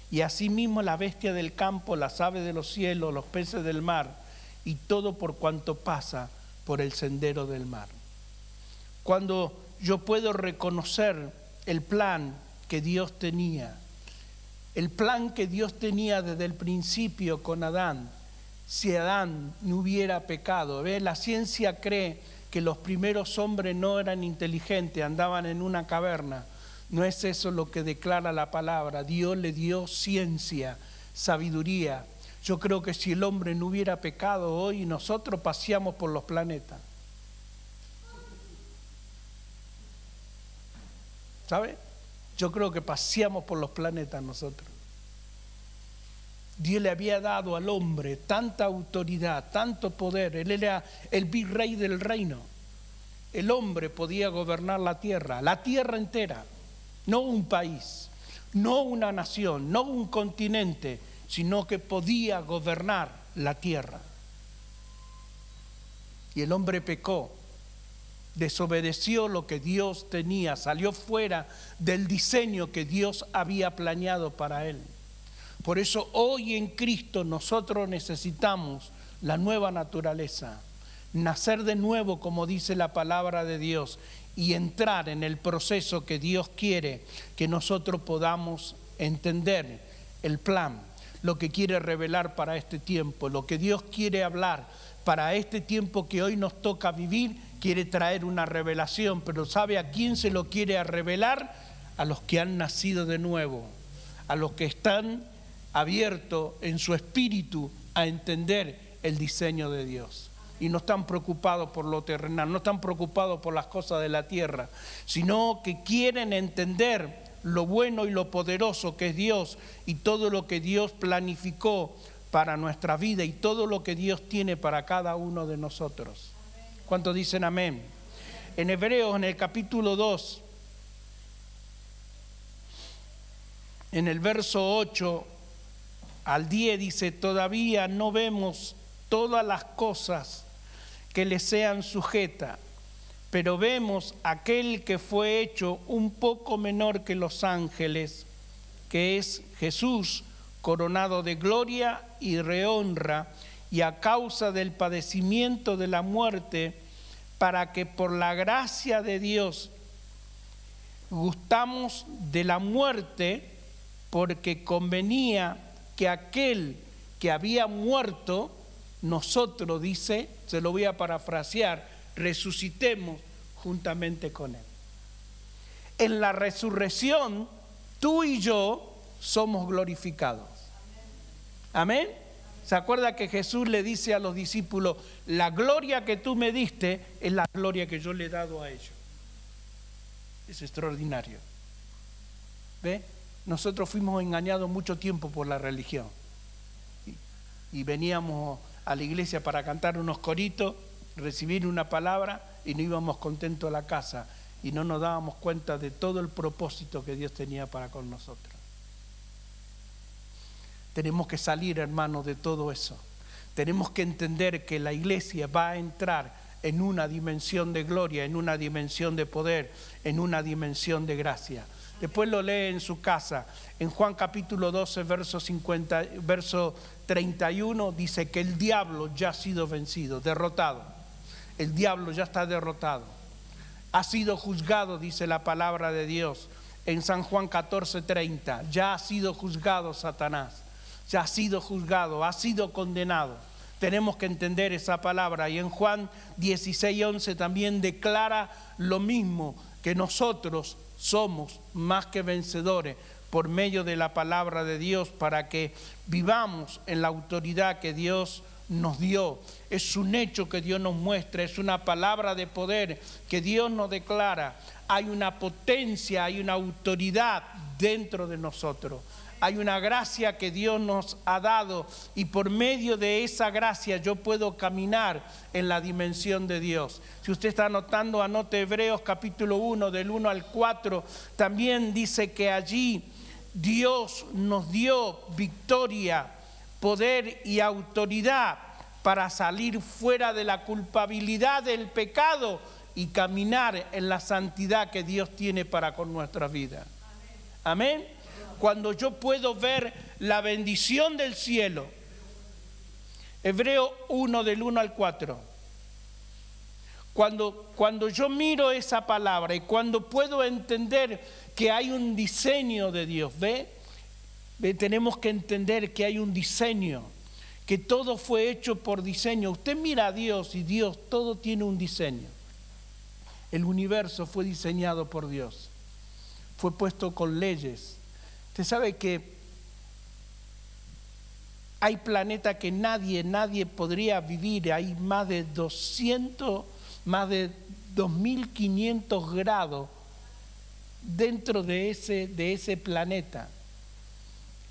y asimismo la bestia del campo, las aves de los cielos, los peces del mar, y todo por cuanto pasa por el sendero del mar. Cuando yo puedo reconocer el plan que Dios tenía, el plan que Dios tenía desde el principio con Adán, si Adán no hubiera pecado. ¿Ves? La ciencia cree que los primeros hombres no eran inteligentes, andaban en una caverna. No es eso lo que declara la palabra. Dios le dio ciencia, sabiduría. Yo creo que si el hombre no hubiera pecado hoy, nosotros paseamos por los planetas. ¿Sabe? Yo creo que paseamos por los planetas nosotros. Dios le había dado al hombre tanta autoridad, tanto poder. Él era el virrey del reino. El hombre podía gobernar la tierra entera, no un país, no una nación, no un continente, sino que podía gobernar la tierra. Y el hombre pecó, desobedeció lo que Dios tenía, salió fuera del diseño que Dios había planeado para él. Por eso hoy en Cristo nosotros necesitamos la nueva naturaleza, nacer de nuevo, como dice la palabra de Dios, y entrar en el proceso que Dios quiere que nosotros podamos entender el plan, lo que quiere revelar para este tiempo, lo que Dios quiere hablar para este tiempo que hoy nos toca vivir. Quiere traer una revelación, pero ¿sabe a quién se lo quiere revelar? A los que han nacido de nuevo, a los que están abiertos en su espíritu a entender el diseño de Dios. Y no están preocupados por lo terrenal, no están preocupados por las cosas de la tierra, sino que quieren entender lo bueno y lo poderoso que es Dios y todo lo que Dios planificó para nuestra vida y todo lo que Dios tiene para cada uno de nosotros. ¿Cuántos dicen amén? En Hebreos, en el capítulo 2, en el verso 8 al 10 dice: todavía no vemos todas las cosas que le sean sujetas, pero vemos aquel que fue hecho un poco menor que los ángeles, que es Jesús, coronado de gloria y rehonra, y a causa del padecimiento de la muerte, para que por la gracia de Dios gustamos de la muerte, porque convenía que aquel que había muerto, nosotros, dice, se lo voy a parafrasear, resucitemos juntamente con él. En la resurrección, tú y yo somos glorificados. Amén. ¿Se acuerda que Jesús le dice a los discípulos: la gloria que tú me diste es la gloria que yo le he dado a ellos? Es extraordinario. ¿Ve? Nosotros fuimos engañados mucho tiempo por la religión. Y veníamos a la iglesia para cantar unos coritos, recibir una palabra y no íbamos contentos a la casa. Y no nos dábamos cuenta de todo el propósito que Dios tenía para con nosotros. Tenemos que salir, hermanos, de todo eso. Tenemos que entender que la iglesia va a entrar en una dimensión de gloria, en una dimensión de poder, en una dimensión de gracia. Después lo lee en su casa. En Juan capítulo 12, verso 31, dice que el diablo ya ha sido vencido, derrotado. El diablo ya está derrotado. Ha sido juzgado, dice la palabra de Dios. En San Juan 14:30, ya ha sido juzgado Satanás. Ya ha sido juzgado, ha sido condenado. Tenemos que entender esa palabra. Y en Juan 16:11 también declara lo mismo, que nosotros somos más que vencedores por medio de la palabra de Dios, para que vivamos en la autoridad que Dios nos dio. Es un hecho que Dios nos muestra, es una palabra de poder que Dios nos declara. Hay una potencia, hay una autoridad dentro de nosotros. Hay una gracia que Dios nos ha dado y por medio de esa gracia yo puedo caminar en la dimensión de Dios. Si usted está anotando, anote Hebreos capítulo 1, del 1 al 4. También dice que allí Dios nos dio victoria, poder y autoridad para salir fuera de la culpabilidad del pecado y caminar en la santidad que Dios tiene para con nuestra vida. Amén. Cuando yo puedo ver la bendición del cielo. Hebreo 1, del 1 al 4. Cuando yo miro esa palabra y cuando puedo entender que hay un diseño de Dios, ¿ve? Tenemos que entender que hay un diseño, que todo fue hecho por diseño. Usted mira a Dios y Dios, todo tiene un diseño. El universo fue diseñado por Dios, fue puesto con leyes. Usted sabe que Hay planetas que nadie podría vivir. Hay más de 2.500 grados dentro de ese planeta.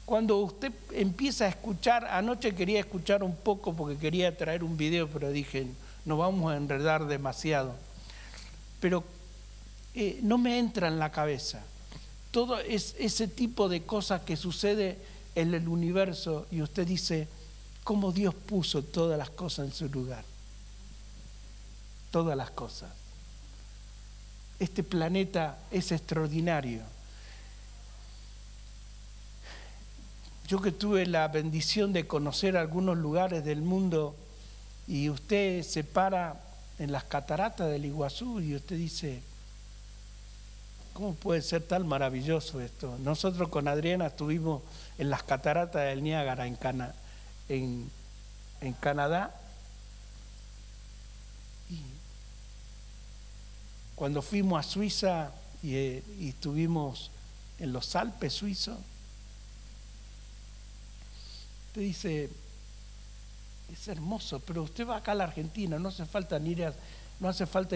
Cuando usted empieza a escuchar, anoche quería escuchar un poco porque quería traer un video, pero dije, nos vamos a enredar demasiado. Pero no me entra en la cabeza todo ese tipo de cosas que sucede en el universo, y usted dice, ¿cómo Dios puso todas las cosas en su lugar? Todas las cosas. Este planeta es extraordinario. Yo que tuve la bendición de conocer algunos lugares del mundo, y usted se para en las cataratas del Iguazú y usted dice, ¿cómo puede ser tan maravilloso esto? Nosotros con Adriana estuvimos en las cataratas del Niágara en Canadá, y cuando fuimos a Suiza y estuvimos en los Alpes suizos, usted dice, es hermoso, pero usted va acá a la Argentina, no hace falta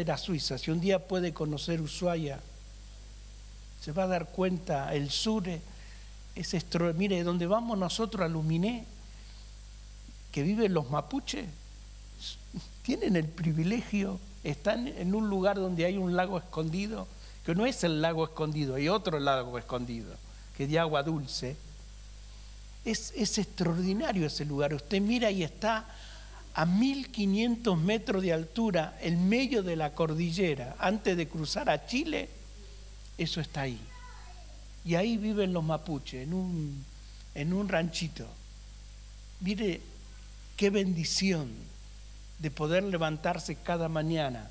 ir a Suiza. Si un día puede conocer Ushuaia, se va a dar cuenta, el sur es extraordinario. Mire, donde vamos nosotros a Luminé, que viven los mapuches, tienen el privilegio, están en un lugar donde hay un lago escondido, que no es el lago escondido, hay otro lago escondido, que es de agua dulce. Es extraordinario ese lugar. Usted mira y está a 1.500 metros de altura, en medio de la cordillera, antes de cruzar a Chile. Eso está ahí. Y ahí viven los mapuches, en un ranchito. Mire qué bendición de poder levantarse cada mañana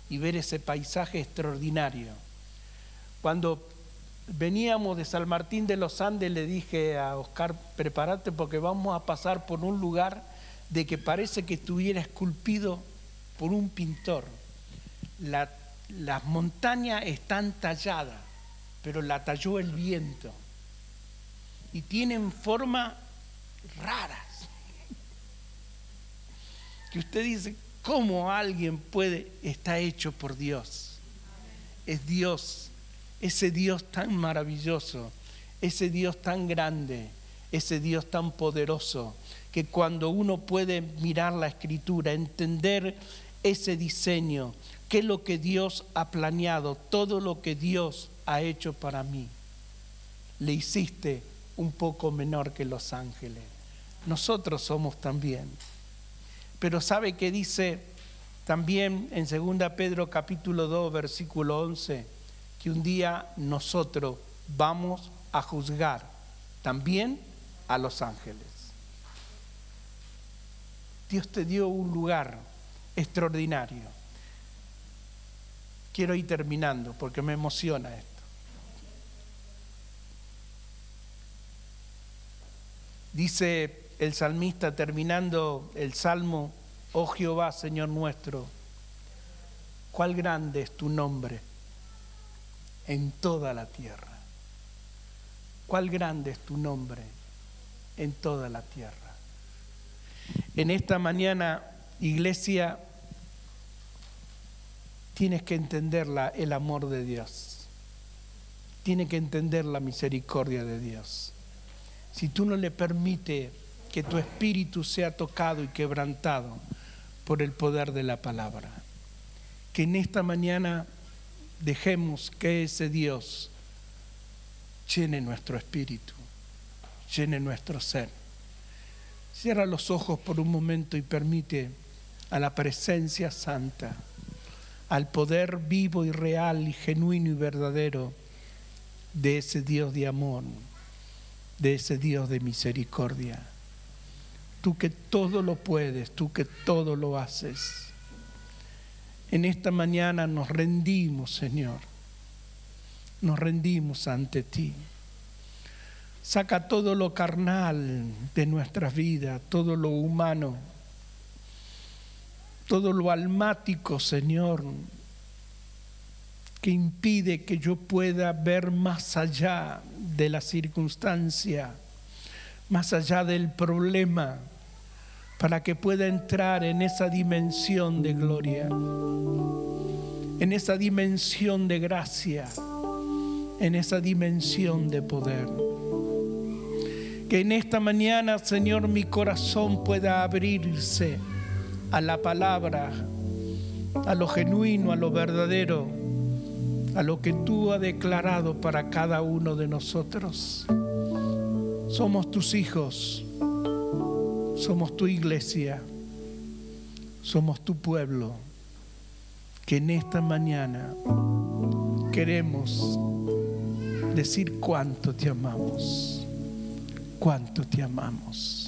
y ver ese paisaje extraordinario. Cuando veníamos de San Martín de los Andes, le dije a Oscar, prepárate porque vamos a pasar por un lugar de que parece que estuviera esculpido por un pintor. Las montañas están talladas, pero la talló el viento. Y tienen formas raras. Que usted dice, ¿cómo alguien está hecho por Dios? Es Dios, ese Dios tan maravilloso, ese Dios tan grande, ese Dios tan poderoso, que cuando uno puede mirar la Escritura, entender ese diseño, qué es lo que Dios ha planeado, todo lo que Dios ha hecho para mí. Le hiciste un poco menor que los ángeles. Nosotros somos también. Pero ¿sabe qué dice también en 2 Pedro capítulo 2, versículo 11? Que un día nosotros vamos a juzgar también a los ángeles. Dios te dio un lugar extraordinario. Quiero ir terminando porque me emociona esto. Dice el salmista terminando el salmo, oh Jehová, Señor nuestro, cuál grande es tu nombre en toda la tierra. Cuál grande es tu nombre en toda la tierra. En esta mañana, iglesia, tienes que entender el amor de Dios. Tienes que entender la misericordia de Dios. Si tú no le permites que tu espíritu sea tocado y quebrantado por el poder de la palabra, que en esta mañana dejemos que ese Dios llene nuestro espíritu, llene nuestro ser. Cierra los ojos por un momento y permite a la presencia santa, al poder vivo y real y genuino y verdadero de ese Dios de amor, de ese Dios de misericordia. Tú que todo lo puedes, tú que todo lo haces. En esta mañana nos rendimos, Señor. Nos rendimos ante ti. Saca todo lo carnal de nuestras vidas, todo lo humano, todo lo almático, Señor, que impide que yo pueda ver más allá de la circunstancia, más allá del problema, para que pueda entrar en esa dimensión de gloria, en esa dimensión de gracia, en esa dimensión de poder. Que en esta mañana, Señor, mi corazón pueda abrirse a la palabra, a lo genuino, a lo verdadero, a lo que tú has declarado para cada uno de nosotros. Somos tus hijos, somos tu iglesia, somos tu pueblo, que en esta mañana queremos decir cuánto te amamos, cuánto te amamos.